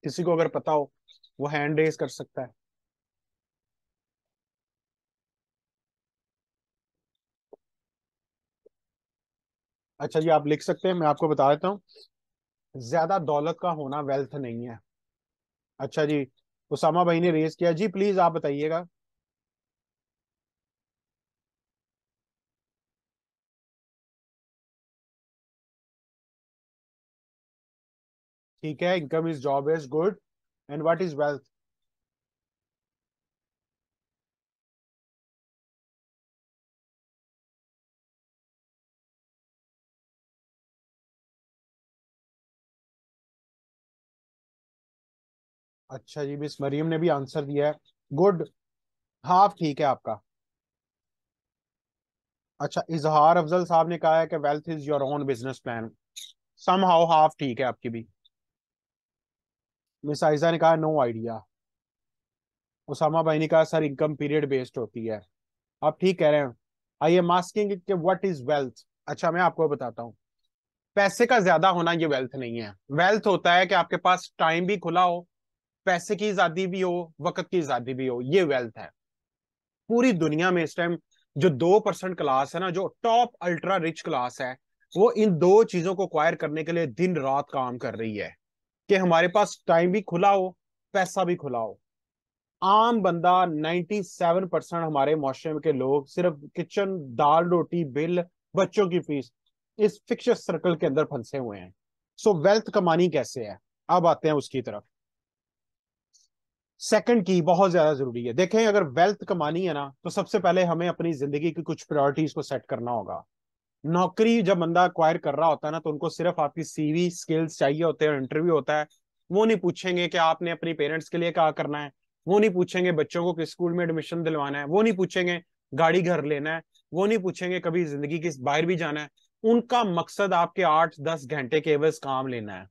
किसी को अगर पता हो वो हैंड रेज कर सकता है। अच्छा जी, आप लिख सकते हैं, मैं आपको बता देता हूँ। ज्यादा दौलत का होना वेल्थ नहीं है। अच्छा जी, उसामा भाई ने रेज किया जी, प्लीज आप बताइएगा। ठीक है, income is job is good, and what is wealth? अच्छा जी, मिस मरियम ने भी आंसर दिया है, गुड, हाफ ठीक है आपका। अच्छा, इजहार अफजल साहब ने कहा है कि wealth is your own business plan, somehow half ठीक है आपकी भी। मिस आइजा ने कहा नो आइडिया। उसामा भाई ने कहा सर इनकम पीरियड बेस्ड होती है। आप ठीक कह रहे हैं। आई एम आस्किंग कि व्हाट इज वेल्थ। अच्छा, मैं आपको बताता हूँ, पैसे का ज्यादा होना ये वेल्थ नहीं है। वेल्थ होता है कि आपके पास टाइम भी खुला हो, पैसे की आजादी भी हो, वक्त की आजादी भी हो, ये वेल्थ है। पूरी दुनिया में इस टाइम जो 2% क्लास है ना, जो टॉप अल्ट्रा रिच क्लास है, वो इन दो चीजों को एक्वायर करने के लिए दिन रात काम कर रही है, कि हमारे पास टाइम भी खुला हो, पैसा भी खुला हो। आम बंदा 97% हमारे मुआशरे के लोग सिर्फ किचन, दाल रोटी, बिल, बच्चों की फीस, इस फिक्स सर्कल के अंदर फंसे हुए हैं। सो वेल्थ कमानी कैसे है, अब आते हैं उसकी तरफ। सेकंड की बहुत ज्यादा जरूरी है। देखें, अगर वेल्थ कमानी है ना, तो सबसे पहले हमें अपनी जिंदगी की कुछ प्रायोरिटीज को सेट करना होगा। नौकरी जब बंदा अक्वायर कर रहा होता है ना, तो उनको सिर्फ आपकी सीवी स्किल्स चाहिए होते हैं, इंटरव्यू होता है। वो नहीं पूछेंगे कि आपने अपनी पेरेंट्स के लिए क्या करना है, वो नहीं पूछेंगे बच्चों को किस स्कूल में एडमिशन दिलवाना है, वो नहीं पूछेंगे गाड़ी घर लेना है, वो नहीं पूछेंगे कभी जिंदगी के बाहर भी जाना है। उनका मकसद आपके 8-10 घंटे के एवज काम लेना है।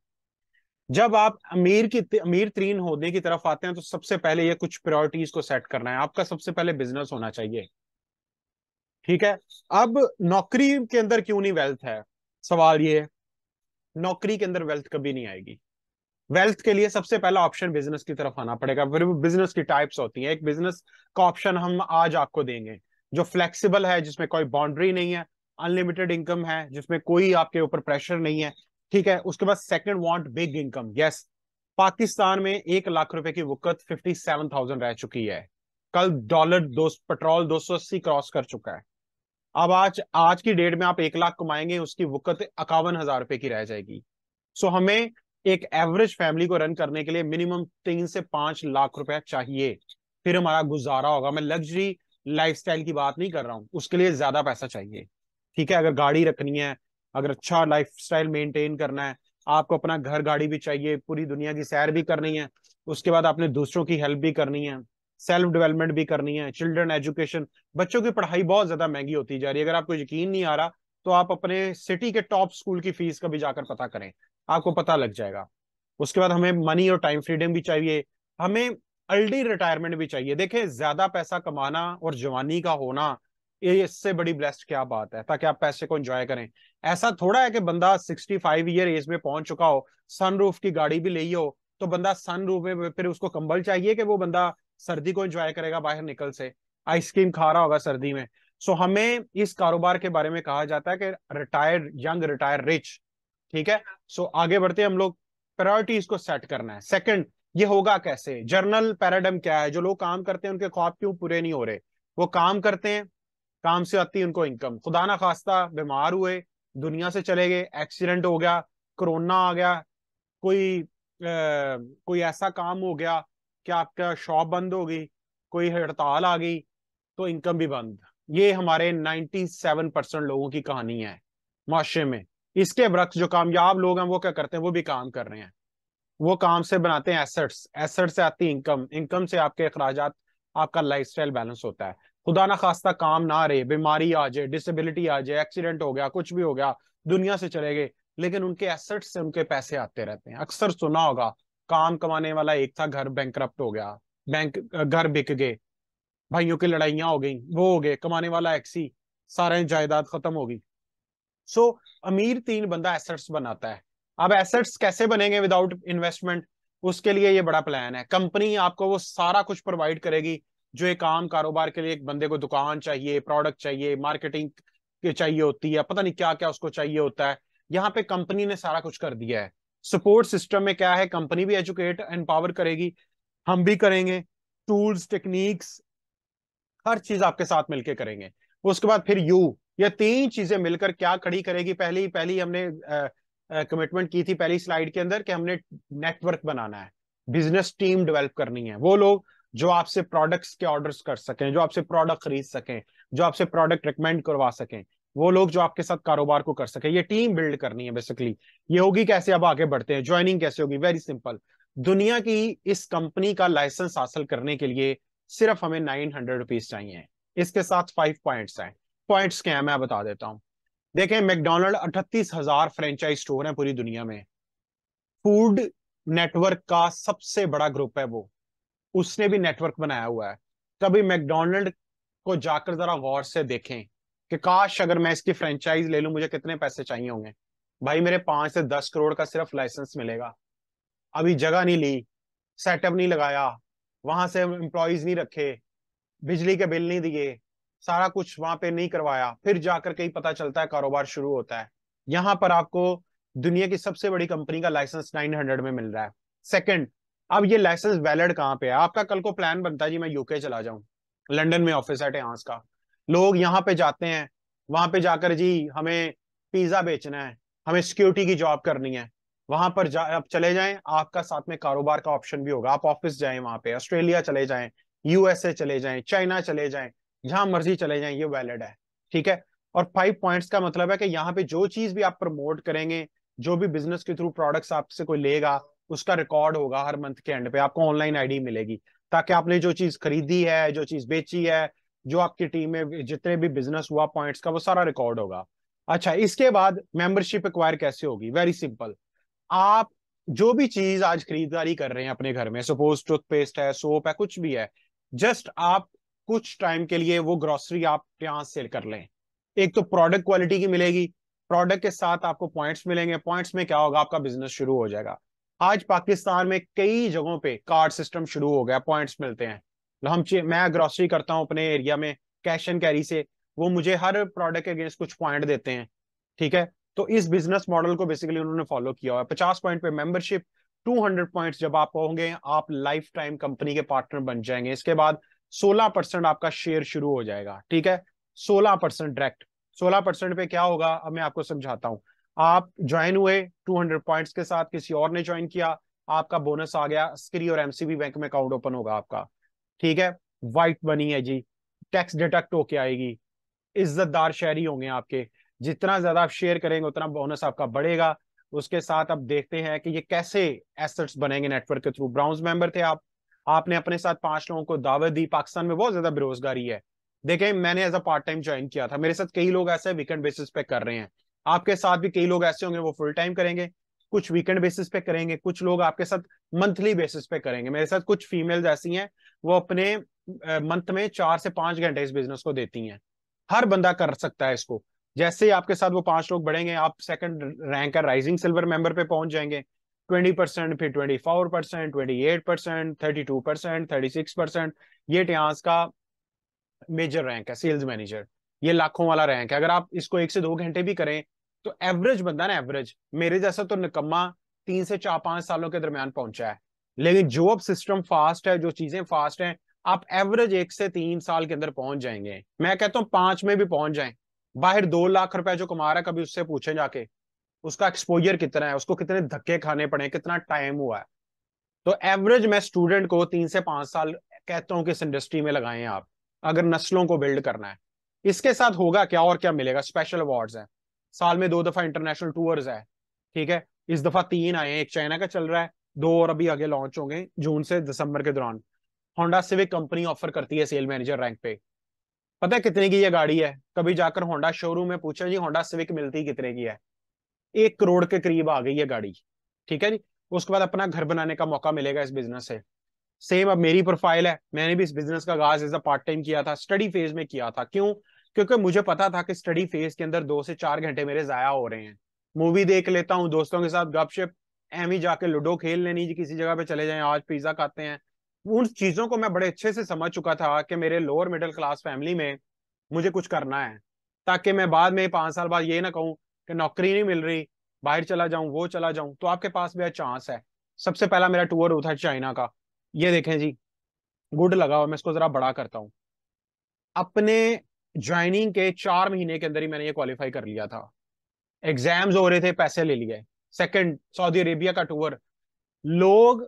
जब आप अमीर तरीन होने की तरफ आते हैं, तो सबसे पहले ये कुछ प्रायोरिटीज को सेट करना है। आपका सबसे पहले बिजनेस होना चाहिए, ठीक है। अब नौकरी के अंदर क्यों नहीं वेल्थ है, सवाल ये है। नौकरी के अंदर वेल्थ कभी नहीं आएगी। वेल्थ के लिए सबसे पहला ऑप्शन बिजनेस की तरफ आना पड़ेगा। फिर बिजनेस की टाइप्स होती हैं, एक बिजनेस का ऑप्शन हम आज आपको देंगे जो फ्लेक्सिबल है, जिसमें कोई बाउंड्री नहीं है, अनलिमिटेड इनकम है, जिसमें कोई आपके ऊपर प्रेशर नहीं है, ठीक है। उसके बाद second, want big income, yes. Pakistan में 1 लाख रुपए की वक़्त 57,000 रह चुकी है। कल डॉलर दो पेट्रोल 280 क्रॉस कर चुका है। अब आज आज की डेट में आप 1 लाख कमाएंगे, उसकी वक़्त 51,000 रुपए की रह जाएगी। सो हमें एक एवरेज फैमिली को रन करने के लिए मिनिमम 3 से 5 लाख रुपए चाहिए, फिर हमारा गुजारा होगा। मैं लग्जरी लाइफस्टाइल की बात नहीं कर रहा हूं, उसके लिए ज्यादा पैसा चाहिए, ठीक है। अगर गाड़ी रखनी है, अगर अच्छा लाइफस्टाइल मेंटेन करना है, आपको अपना घर गाड़ी भी चाहिए, पूरी दुनिया की सैर भी करनी है, उसके बाद आपने दूसरों की हेल्प भी करनी है, सेल्फ डेवलपमेंट भी करनी है, चिल्ड्रन एजुकेशन, बच्चों की पढ़ाई बहुत ज्यादा महंगी होती जा रही है। अगर आपको यकीन नहीं आ रहा, तो आप अपने सिटी के टॉप स्कूल की फीस का भी जाकर पता करें, आपको पता लग जाएगा। उसके बाद हमें मनी और टाइम फ्रीडम भी चाहिए, हमें अर्ली रिटायरमेंट भी चाहिए। देखें, ज्यादा पैसा कमाना और जवानी का होना, ये इससे बड़ी ब्लेस्ड क्या बात है, ताकि आप पैसे को एंजॉय करें। ऐसा थोड़ा है कि बंदा 65 ईयर एज में पहुंच चुका हो, सनरूफ की गाड़ी भी ली हो, तो बंदा सनरूफ में फिर उसको कंबल चाहिए कि वो बंदा सर्दी को एंजॉय करेगा बाहर निकल से, आइसक्रीम खा रहा होगा सर्दी में। सो हमें इस कारोबार के बारे में कहा जाता है कि रिटायर यंग रिटायर रिच, ठीक है। सो आगे बढ़ते हैं हम लोग। प्रायोरिटीज को सेट करना है। सेकंड, ये होगा कैसे? जर्नल पैराडम क्या है? जो लोग काम करते हैं उनके ख्वाब क्यों पूरे नहीं हो रहे? वो काम करते हैं, काम से आती है उनको इनकम, खुदा ना खास्ता बीमार हुए, दुनिया से चले गए, एक्सीडेंट हो गया, कोरोना आ गया, कोई ऐसा काम हो गया कि आपका शॉप बंद हो गई, कोई हड़ताल आ गई, तो इनकम भी बंद। ये हमारे 97% लोगों की कहानी है माशरे में। इसके बरक्स जो कामयाब लोग हैं, वो क्या करते हैं? वो भी काम कर रहे हैं, वो काम से बनाते हैं एसेट्स, एसेट से आती इनकम, इनकम से आपके अखराजात, आपका लाइफस्टाइल बैलेंस होता है। खुदा ना खास्ता काम ना रहे, बीमारी आ जाए, डिसेबिलिटी आ जाए, एक्सीडेंट हो गया, कुछ भी हो गया, दुनिया से चले गए, लेकिन उनके एसेट्स से उनके पैसे आते रहते हैं। अक्सर सुना होगा, काम कमाने वाला एक था, घर बैंकरप्ट हो गया, बैंक घर बिक गए, भाइयों की लड़ाइयां हो गई, वो हो गए, कमाने वाला एक्सी, सारे जायदाद खत्म हो गई। सो अमीर तीन बंदा एसेट्स बनाता है। अब एसेट्स कैसे बनेंगे विदाउट इन्वेस्टमेंट? उसके लिए ये बड़ा प्लान है। कंपनी आपको वो सारा कुछ प्रोवाइड करेगी जो एक आम कारोबार के लिए एक बंदे को दुकान चाहिए, प्रोडक्ट चाहिए, मार्केटिंग के चाहिए होती है, पता नहीं क्या क्या उसको चाहिए होता है। यहाँ पे कंपनी ने सारा कुछ कर दिया है। सपोर्ट सिस्टम में क्या है? कंपनी भी एजुकेट एम्पावर करेगी, हम भी करेंगे, टूल्स टेक्निक्स हर चीज आपके साथ मिलकर करेंगे। उसके बाद फिर यू, ये तीन चीजें मिलकर क्या खड़ी करेगी? पहली पहली हमने कमिटमेंट की थी पहली स्लाइड के अंदर कि हमने नेटवर्क बनाना है, बिजनेस टीम डेवलप करनी है, वो लोग जो आपसे प्रोडक्ट्स के ऑर्डर्स कर सकें, जो आपसे प्रोडक्ट खरीद सकें, जो आपसे प्रोडक्ट रिकमेंड करवा सकें, वो लोग जो आपके साथ कारोबार को कर सके, ये टीम बिल्ड करनी है बेसिकली। ये होगी कैसे, अब आगे बढ़ते हैं, ज्वाइनिंग कैसे होगी, वेरी सिंपल। दुनिया की इस कंपनी का लाइसेंस हासिल करने के लिए सिर्फ हमें 900 रुपीज चाहिए। इसके साथ 5 पॉइंट्स हैं। पॉइंट्स क्या है मैं बता देता हूं। देखें, मैकडोनल्ड 38,000 फ्रेंचाइज स्टोर हैं पूरी दुनिया में। फूड नेटवर्क का सबसे बड़ा ग्रुप है वो, उसने भी नेटवर्क बनाया हुआ है। कभी मैकडोनल्ड को जाकर जरा गौर से देखें कि काश अगर मैं इसकी फ्रेंचाइज ले लूं मुझे कितने पैसे चाहिए होंगे। भाई मेरे 5 से 10 करोड़ का सिर्फ लाइसेंस मिलेगा। अभी जगह नहीं ली, सेटअप नहीं लगाया, वहां से एम्प्लॉयज नहीं रखे, बिजली के बिल नहीं दिए, सारा कुछ वहां पे नहीं करवाया, फिर जाकर कहीं पता चलता है कारोबार शुरू होता है। यहां पर आपको दुनिया की सबसे बड़ी कंपनी का लाइसेंस 900 में मिल रहा है। सेकंड, अब ये लाइसेंस वैलिड कहाँ पे है? आपका कल को प्लान बनता है जी मैं यूके चला जाऊं, लंदन में ऑफिस है टेहांस का, लोग यहाँ पे जाते हैं, वहां पे जाकर जी हमें पिज्जा बेचना है, हमें सिक्योरिटी की जॉब करनी है, वहां पर आप चले जाएं, आपका साथ में कारोबार का ऑप्शन भी होगा, आप ऑफिस जाएं, वहां पे ऑस्ट्रेलिया चले जाएं, यूएसए चले जाएं, चाइना चले जाएं, जहां मर्जी चले जाएं, ये वैलिड है। ठीक है। और 5 पॉइंट्स का मतलब है कि यहाँ पे जो चीज भी आप प्रमोट करेंगे, जो भी बिजनेस के थ्रू प्रोडक्ट्स आपसे कोई लेगा, उसका रिकॉर्ड होगा हर मंथ के एंड पे, आपको ऑनलाइन आईडी मिलेगी, ताकि आपने जो चीज खरीदी है, जो चीज बेची है, जो आपकी टीम में जितने भी बिजनेस हुआ पॉइंट्स का, वो सारा रिकॉर्ड होगा। अच्छा, इसके बाद मेंबरशिप एक्वायर कैसे होगी? Very simple. आप जो भी चीज आज खरीदारी कर रहे हैं अपने घर में, सपोज टूथपेस्ट है, सोप है, कुछ भी है, जस्ट आप कुछ टाइम के लिए वो ग्रोसरी आप यहाँ सेल कर लें। एक तो प्रोडक्ट क्वालिटी की मिलेगी, प्रोडक्ट के साथ आपको पॉइंट्स मिलेंगे, पॉइंट्स में क्या होगा, आपका बिजनेस शुरू हो जाएगा। आज पाकिस्तान में कई जगहों पे कार्ड सिस्टम शुरू हो गया, पॉइंट्स मिलते हैं। मैं ग्रोसरी करता हूं अपने एरिया में कैश एंड कैरी से, वो मुझे हर प्रोडक्ट के अगेंस्ट कुछ पॉइंट देते हैं। ठीक है। तो इस बिजनेस मॉडल को बेसिकली उन्होंने फॉलो किया हुआ है। 50 पॉइंट पे मेंबरशिप, 200 पॉइंट्स जब आप होंगे, आप लाइफ टाइम कंपनी के पार्टनर बन जाएंगे। इसके बाद 16% आपका शेयर शुरू हो जाएगा। ठीक है, 16% डायरेक्ट। 16% पे क्या होगा, अब मैं आपको समझाता हूं। आप ज्वाइन हुए 200 पॉइंट्स के साथ, किसी और ने ज्वाइन किया, आपका बोनस आ गया, स्क्री और एमसीबी बैंक में अकाउंट ओपन होगा आपका। ठीक है, व्हाइट बनी है जी, टैक्स डिडक्ट होके आएगी, इज्जतदार शहरी होंगे आपके, जितना ज्यादा आप शेयर करेंगे उतना बोनस आपका बढ़ेगा। उसके साथ अब देखते हैं कि ये कैसे एसेट्स बनेंगे नेटवर्क के थ्रू। ब्राउन्स मेंबर थे आप, आपने अपने साथ 5 लोगों को दावत दी। पाकिस्तान में बहुत ज्यादा बेरोजगारी है। देखें, मैंने as a part time join किया था, मेरे साथ कई लोग ऐसे वीकेंड बेसिस पे कर रहे हैं, आपके साथ भी कई लोग ऐसे होंगे वो फुल टाइम करेंगे, कुछ वीकेंड बेसिस पे करेंगे, कुछ लोग आपके साथ मंथली बेसिस पे करेंगे। मेरे साथ कुछ फीमेल्स ऐसी हैं, वो अपने मंथ में 4 से 5 घंटे इस बिजनेस को देती हैं। हर बंदा कर सकता है इसको। जैसे ही आपके साथ वो 5 लोग बढ़ेंगे, आप सेकंड रैंक का राइजिंग सिल्वर मेंबर पे पहुंच जाएंगे। 20%, फिर 24%, 28%, 32%, 36%। ये टियास का मेजर रैंक है, सेल्स मैनेजर। ये लाखों वाला रैंक है। अगर आप इसको 1 से 2 घंटे भी करें तो एवरेज बंदा ना, एवरेज मेरे जैसा तो निकम्मा 3 से 4 5 सालों के दरमियान पहुंचा है। लेकिन जो अब सिस्टम फास्ट है, जो चीजें फास्ट हैं, आप एवरेज 1 से 3 साल के अंदर पहुंच जाएंगे। मैं कहता हूं 5 में भी पहुंच जाएं। बाहर 2 लाख रुपए जो कमा रहा है, कभी उससे पूछे जाके उसका एक्सपोजर कितना है, उसको कितने धक्के खाने पड़े, कितना टाइम हुआ है। तो एवरेज मैं स्टूडेंट को 3 से 5 साल कहता हूं कि इस इंडस्ट्री में लगाएं आप, अगर नस्लों को बिल्ड करना है। इसके साथ होगा क्या और क्या मिलेगा? स्पेशल अवार्ड्स है, साल में 2 दफा इंटरनेशनल टूर्स है। ठीक है, इस दफा 3 आए हैं, एक चाइना का चल रहा है, 2 और अभी आगे लॉन्च होंगे जून से दिसंबर के दौरान। होंडा सिविक कंपनी ऑफर करती है सेल मैनेजर रैंक पे। पता है कितने की ये गाड़ी है? कभी जाकर होंडा शोरूम में पूछा जी होंडा सिविक मिलती कितने की है? 1 करोड़ के करीब आ गई है गाड़ी। ठीक है जी। उसके बाद अपना घर बनाने का मौका मिलेगा इस बिजनेस से। सेम अब मेरी प्रोफाइल है, मैंने भी इस बिजनेस का आगाज एज अ पार्ट टाइम किया था, स्टडी फेज में किया था। क्यों? क्योंकि मुझे पता था कि स्टडी फेज के अंदर 2 से 4 घंटे मेरे जाया हो रहे हैं। मूवी देख लेता हूँ दोस्तों के साथ, गपशप, एम ही जाके लूडो खेल लेनी जी, किसी जगह पे चले जाएं, आज पिज्जा खाते हैं। उन चीजों को मैं बड़े अच्छे से समझ चुका था कि मेरे लोअर मिडिल क्लास फैमिली में मुझे कुछ करना है, ताकि मैं बाद में 5 साल बाद ये ना कहूं कि नौकरी नहीं मिल रही, बाहर चला जाऊं, वो चला जाऊं। तो आपके पास भी चांस है। सबसे पहला मेरा टूर था चाइना का। ये देखें जी, गुड लगा और मैं इसको जरा बड़ा करता हूँ। अपने ज्वाइनिंग के 4 महीने के अंदर ही मैंने ये क्वालिफाई कर लिया था। एग्जाम्स हो रहे थे, पैसे ले लिए, सेकंड सऊदी अरेबिया का टूर। लोग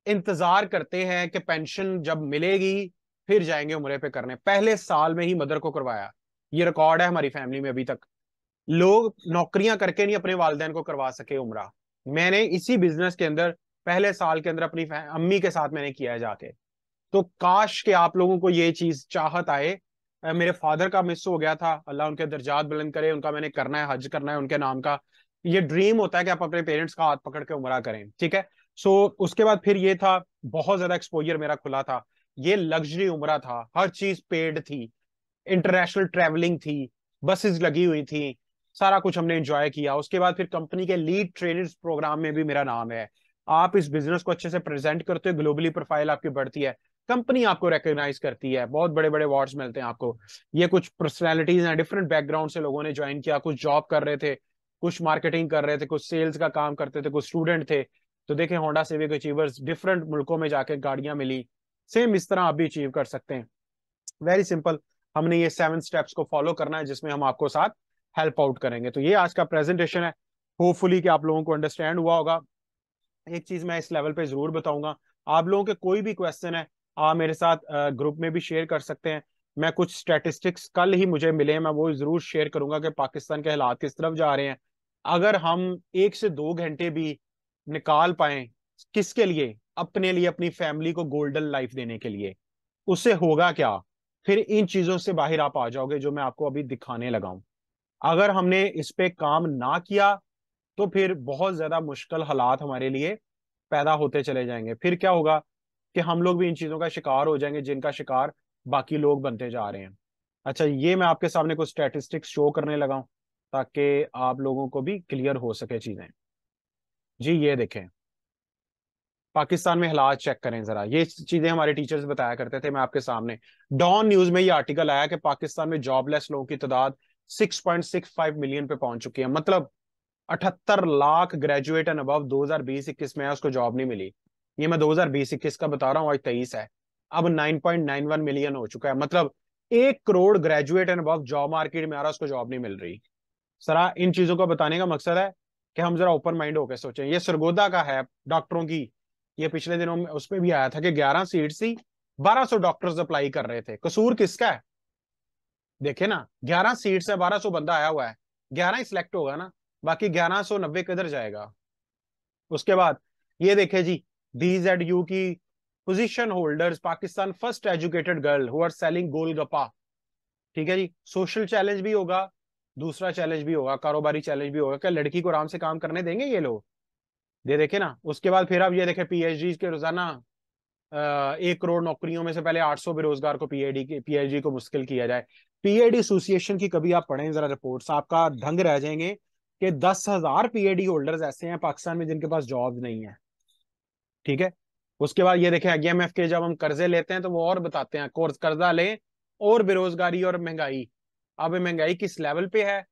इंतजार करते हैं कि पेंशन जब मिलेगी फिर जाएंगे उम्रे पे करने, पहले साल में ही मदर को करवाया। ये रिकॉर्ड है हमारी फैमिली में अभी तक। लोग नौकरियां करके नहीं अपने वालिदैन को करवा सके उम्रा। मैंने इसी बिजनेस के अंदर पहले साल के अंदर अपनी अम्मी के साथ मैंने किया है जाके। तो काश कि आप लोगों को ये चीज चाहत आए। मेरे फादर का मिस हो गया था, अल्लाह उनके दर्जात बुलंद करे, उनका मैंने करना है, हज करना है उनके नाम का। ये ड्रीम होता है कि आप अपने पेरेंट्स का हाथ पकड़ के उम्रा करें, ठीक है। सो उसके बाद फिर ये था, बहुत ज्यादा एक्सपोजर मेरा खुला था। ये लग्जरी उम्रा था, हर चीज पेड थी, इंटरनेशनल ट्रैवलिंग थी, बसेस लगी हुई थी, सारा कुछ हमने एंजॉय किया। उसके बाद फिर कंपनी के लीड ट्रेनर्स प्रोग्राम में भी मेरा नाम है। आप इस बिजनेस को अच्छे से प्रेजेंट करते हो, ग्लोबली प्रोफाइल आपकी बढ़ती है, कंपनी आपको रिकॉग्नाइज करती है, बहुत बड़े बड़े अवार्ड्स मिलते हैं आपको। ये कुछ पर्सनैलिटीज हैं, डिफरेंट बैकग्राउंड से लोगों ने ज्वाइन किया, कुछ जॉब कर रहे थे, कुछ मार्केटिंग कर रहे थे, कुछ सेल्स का काम करते थे, कुछ स्टूडेंट थे। तो देखें, होंडा सिविक अचीवर्स, डिफरेंट मुल्कों में जाके गाड़ियां मिली। सेम इस तरह आप भी अचीव कर सकते हैं। Very simple. हमने ये 7 स्टेप्स को फॉलो करना है जिसमें हम आपको साथ हेल्प आउट करेंगे। तो ये आज का प्रेजेंटेशन है, होपफुली कि आप लोगों को अंडरस्टैंड हुआ होगा। एक चीज मैं इस लेवल पे जरूर बताऊंगा, आप लोगों के कोई भी क्वेश्चन है आप मेरे साथ ग्रुप में भी शेयर कर सकते हैं। मैं कुछ स्टैटिस्टिक्स कल ही मुझे मिले हैं, मैं वो जरूर शेयर करूंगा कि पाकिस्तान के हालात किस तरफ जा रहे हैं। अगर हम 1 से 2 घंटे भी निकाल पाए, किसके लिए? अपने लिए, अपनी फैमिली को गोल्डन लाइफ देने के लिए। उससे होगा क्या? फिर इन चीजों से बाहर आप आ जाओगे जो मैं आपको अभी दिखाने लगा हूं। अगर हमने इस पे काम ना किया तो फिर बहुत ज्यादा मुश्किल हालात हमारे लिए पैदा होते चले जाएंगे। फिर क्या होगा कि हम लोग भी इन चीजों का शिकार हो जाएंगे जिनका शिकार बाकी लोग बनते जा रहे हैं। अच्छा, ये मैं आपके सामने कुछ स्टैटिस्टिक्स शो करने लगा हूं ताकि आप लोगों को भी क्लियर हो सके चीजें। जी ये देखें, पाकिस्तान में हालात चेक करें जरा। ये चीजें हमारे टीचर्स बताया करते थे, मैं आपके सामने। डॉन न्यूज में ये आर्टिकल आया कि पाकिस्तान में जॉबलेस लोगों की तादाद 6.65 मिलियन पे पहुंच चुकी है। मतलब 78 लाख ग्रेजुएट एंड अबव 2020-21 में है, उसको जॉब नहीं मिली। ये मैं 2020-21 का बता रहा हूँ, आज 23 है। अब 9.91 मिलियन हो चुका है। मतलब 1 crore graduate and above job market में आ रहा है, उसको जॉब नहीं मिल रही। सरा इन चीजों का बताने का मकसद है कि हम जरा ओपन माइंड होकर सोचें। ये सरगोदा का है डॉक्टरों की, ये पिछले दिनों में उसमें भी आया था कि 11 सीट थी, 1200 डॉक्टर्स अप्लाई कर रहे थे। कसूर किसका है? देखे ना, 11 सीट से 1200 बंदा आया हुआ है, 11 ही सिलेक्ट होगा ना, बाकी 1190 किधर जाएगा? उसके बाद ये देखे जी, DZU की position holders, Pakistan first educated girl who are selling golgappa. ठीक है जी, सोशल चैलेंज भी होगा, दूसरा चैलेंज भी होगा, कारोबारी चैलेंज भी होगा। क्या लड़की को आराम से काम करने देंगे ये लोग? ये देखे ना। उसके बाद फिर अब ये देखे, पीएचडी के रोजाना 1 करोड़ नौकरियों में से पहले 800 बेरोजगार को पीएचडी को मुश्किल किया जाए। पीएचडी एसोसिएशन की कभी आप पढ़ें जरा रिपोर्ट्स, आपका दंग रह जाएंगे कि 10,000 पीएचडी होल्डर्स ऐसे हैं पाकिस्तान में जिनके पास जॉब नहीं है। ठीक है। उसके बाद ये देखें, आईएमएफ के जब हम कर्जे लेते हैं तो वो और बताते हैं, कोर्स कर्जा लें और बेरोजगारी और महंगाई। अब महंगाई किस लेवल पे है?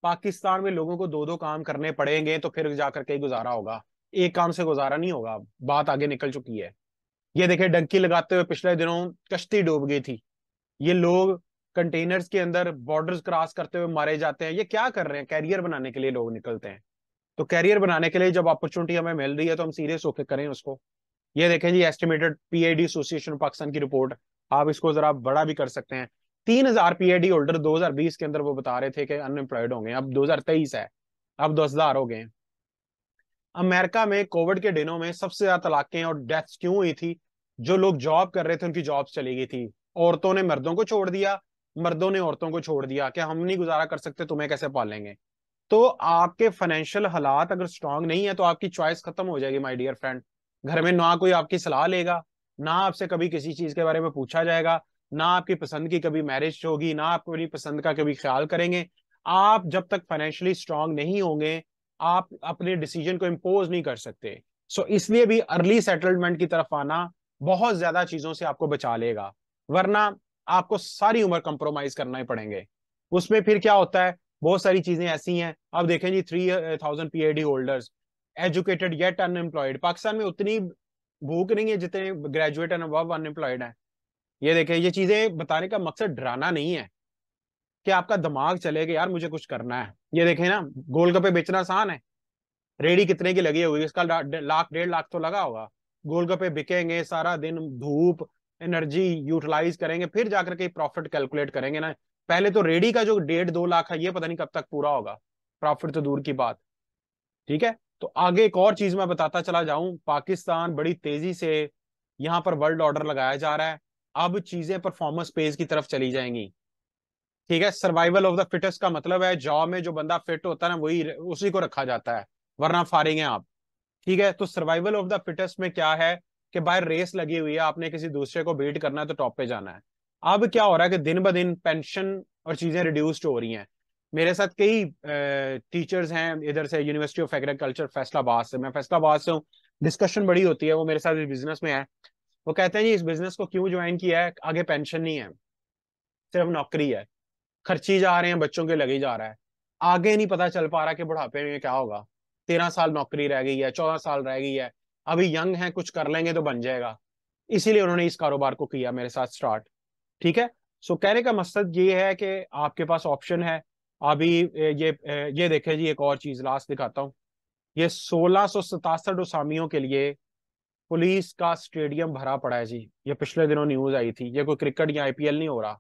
पाकिस्तान में लोगों को 2-2 काम करने पड़ेंगे तो फिर जाकर के गुजारा होगा, एक काम से गुजारा नहीं होगा। बात आगे निकल चुकी है। ये देखे, डंकी लगाते हुए पिछले दिनों कश्ती डूब गई थी। ये लोग कंटेनर्स के अंदर बॉर्डर्स क्रॉस करते हुए मारे जाते हैं। ये क्या कर रहे हैं? कैरियर बनाने के लिए लोग निकलते हैं। तो कैरियर बनाने के लिए जब अपॉर्चुनिटी हमें मिल रही है तो हम सीरियस होकर करें उसको। ये देखें जी, एस्टिमेटेड पीएडी एसोसिएशन पाकिस्तान की रिपोर्ट, आप इसको जरा बड़ा भी कर सकते हैं। 3,000 पीएडी होल्डर 2020 के अंदर वो बता रहे थे कि अनएम्प्लॉयड होंगे, अब 2023 है, अब 10,000 हो गए। अमेरिका में कोविड के दिनों में सबसे ज्यादा तलाकें और डेथ्स क्यों हुई थी? जो लोग जॉब कर रहे थे उनकी जॉब्स चली गई थी, औरतों ने मर्दों को छोड़ दिया, मर्दों ने औरतों को छोड़ दिया कि हम नहीं गुजारा कर सकते, तुम्हें कैसे पालेंगे। तो आपके फाइनेंशियल हालात अगर स्ट्रांग नहीं है तो आपकी चॉइस खत्म हो जाएगी माय डियर फ्रेंड। घर में ना कोई आपकी सलाह लेगा, ना आपसे कभी किसी चीज के बारे में पूछा जाएगा, ना आपकी पसंद की कभी मैरिज होगी, ना आप अपनी पसंद का कभी ख्याल करेंगे। आप जब तक फाइनेंशियली स्ट्रांग नहीं होंगे आप अपने डिसीजन को इम्पोज नहीं कर सकते। सो इसलिए भी अर्ली सेटलमेंट की तरफ आना बहुत ज्यादा चीजों से आपको बचा लेगा, वरना आपको सारी उम्र कंप्रोमाइज करना ही पड़ेंगे। उसमें फिर क्या होता है, बहुत सारी चीजें ऐसी हैं। अब देखें जी, 3,000 PhD holders educated yet unemployed, Pakistan में उतनी भूख नहीं है जितने ग्रेजुएट एंड अबव अनएम्प्लॉयड हैं। ये देखें, ये चीजें बताने का मकसद डराना नहीं है कि आपका दिमाग चले कि यार मुझे कुछ करना है। ये देखें ना, गोलगप्पे बेचना आसान है, रेडी कितने की लगी होगी, इसका लाख 1.5 लाख तो लगा होगा। गोलगप्पे बिकेंगे, सारा दिन धूप एनर्जी यूटिलाइज करेंगे, फिर जाकर के प्रॉफिट कैलकुलेट करेंगे ना। पहले तो रेडी का जो 1.5 2 लाख है, ये पता नहीं कब तक पूरा होगा, प्रॉफिट तो दूर की बात। ठीक है, तो आगे एक और चीज मैं बताता चला जाऊं, पाकिस्तान बड़ी तेजी से यहां पर वर्ल्ड ऑर्डर लगाया जा रहा है। अब चीजें परफॉर्मेंस पेज की तरफ चली जाएंगी। ठीक है, सर्वाइवल ऑफ द फिटेस्ट का मतलब है जॉब में जो बंदा फिट होता है ना, वही उसी को रखा जाता है, वरना फारिग हैं आप। ठीक है, तो सर्वाइवल ऑफ द फिटेस्ट में क्या है कि बाहर रेस लगी हुई है, आपने किसी दूसरे को बीट करना है तो टॉप पे जाना है। अब क्या हो रहा है कि दिन ब दिन पेंशन और चीजें रिड्यूस्ड हो रही हैं। मेरे साथ कई टीचर्स हैं इधर से, यूनिवर्सिटी ऑफ एग्रीकल्चर फैसलाबाद से, मैं फैसलाबाद से हूँ, डिस्कशन बड़ी होती है, वो मेरे साथ इस बिजनेस में है। वो कहते हैं जी इस बिजनेस को क्यों ज्वाइन किया है, आगे पेंशन नहीं है, सिर्फ नौकरी है, खर्ची जा रहे हैं, बच्चों के लगे जा रहा है, आगे नहीं पता चल पा रहा कि बुढ़ापे में क्या होगा। 13 साल नौकरी रह गई है, 14 साल रह गई है, अभी यंग है, कुछ कर लेंगे तो बन जाएगा। इसीलिए उन्होंने इस कारोबार को किया मेरे साथ स्टार्ट। ठीक है, सो कहने का मकसद ये है कि आपके पास ऑप्शन है अभी। ये देखें जी, एक और चीज लास्ट दिखाता हूँ। ये 1667 उसामियों के लिए पुलिस का स्टेडियम भरा पड़ा है जी। ये पिछले दिनों न्यूज आई थी, ये कोई क्रिकेट या आईपीएल नहीं हो रहा।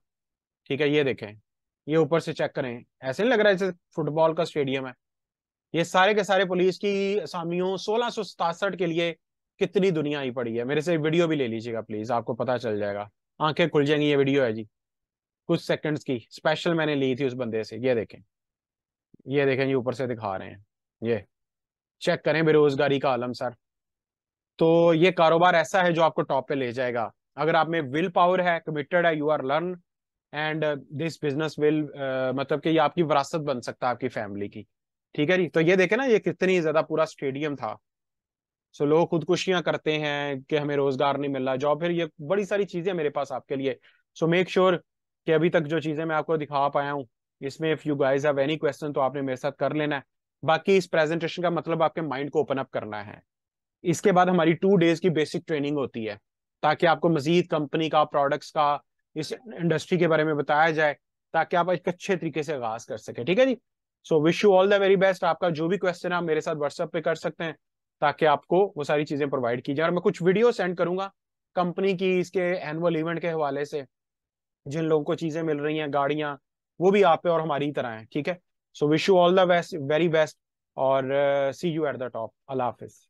ठीक है, ये देखें, ये ऊपर से चेक करें, ऐसे नहीं लग रहा है जैसे फुटबॉल का स्टेडियम है। ये सारे के सारे पुलिस की असामियों 1667 के लिए कितनी दुनिया आई पड़ी है। मेरे से वीडियो भी ले लीजिएगा प्लीज, आपको पता चल जाएगा, आंखें खुल जाएंगी। ये वीडियो है जी, कुछ सेकंड्स की, स्पेशल मैंने ली थी उस बंदे से। ये देखें ये ऊपर से दिखा रहे हैं, ये चेक करें, बेरोजगारी का आलम सर। तो ये कारोबार ऐसा है जो आपको टॉप पे ले जाएगा, अगर आप में विल पावर है, कमिटेड है, you are learn, and this business will, मतलब कि ये आपकी विरासत बन सकता है आपकी फैमिली की। ठीक है जी, तो ये देखे ना, ये कितनी ज्यादा पूरा स्टेडियम था। सो लोग खुदकुशियां करते हैं कि हमें रोजगार नहीं मिल रहा, जॉब, फिर ये बड़ी सारी चीजें मेरे पास आपके लिए। सो मेक श्योर कि अभी तक जो चीजें मैं आपको दिखा पाया हूँ, इसमें if you guys have any question तो आपने मेरे साथ कर लेना है। बाकी इस प्रेजेंटेशन का मतलब आपके माइंड को ओपन अप करना है। इसके बाद हमारी 2 डेज की बेसिक ट्रेनिंग होती है, ताकि आपको मजीद कंपनी का, प्रोडक्ट्स का, इस इंडस्ट्री के बारे में बताया जाए, ताकि आप एक अच्छे तरीके से आगाज कर सके। ठीक है जी, so wish you all the very best. आपका जो भी क्वेश्चन है आप मेरे साथ व्हाट्सएप पे कर सकते हैं, ताकि आपको वो सारी चीजें प्रोवाइड की जाए। और मैं कुछ वीडियो सेंड करूंगा कंपनी की, इसके एनुअल इवेंट के हवाले से, जिन लोगों को चीजें मिल रही हैं, गाड़ियां, वो भी आप पे और हमारी तरह हैं। ठीक है, so wish you all the best, very best, और see you at the top. अल्लाह हाफिज।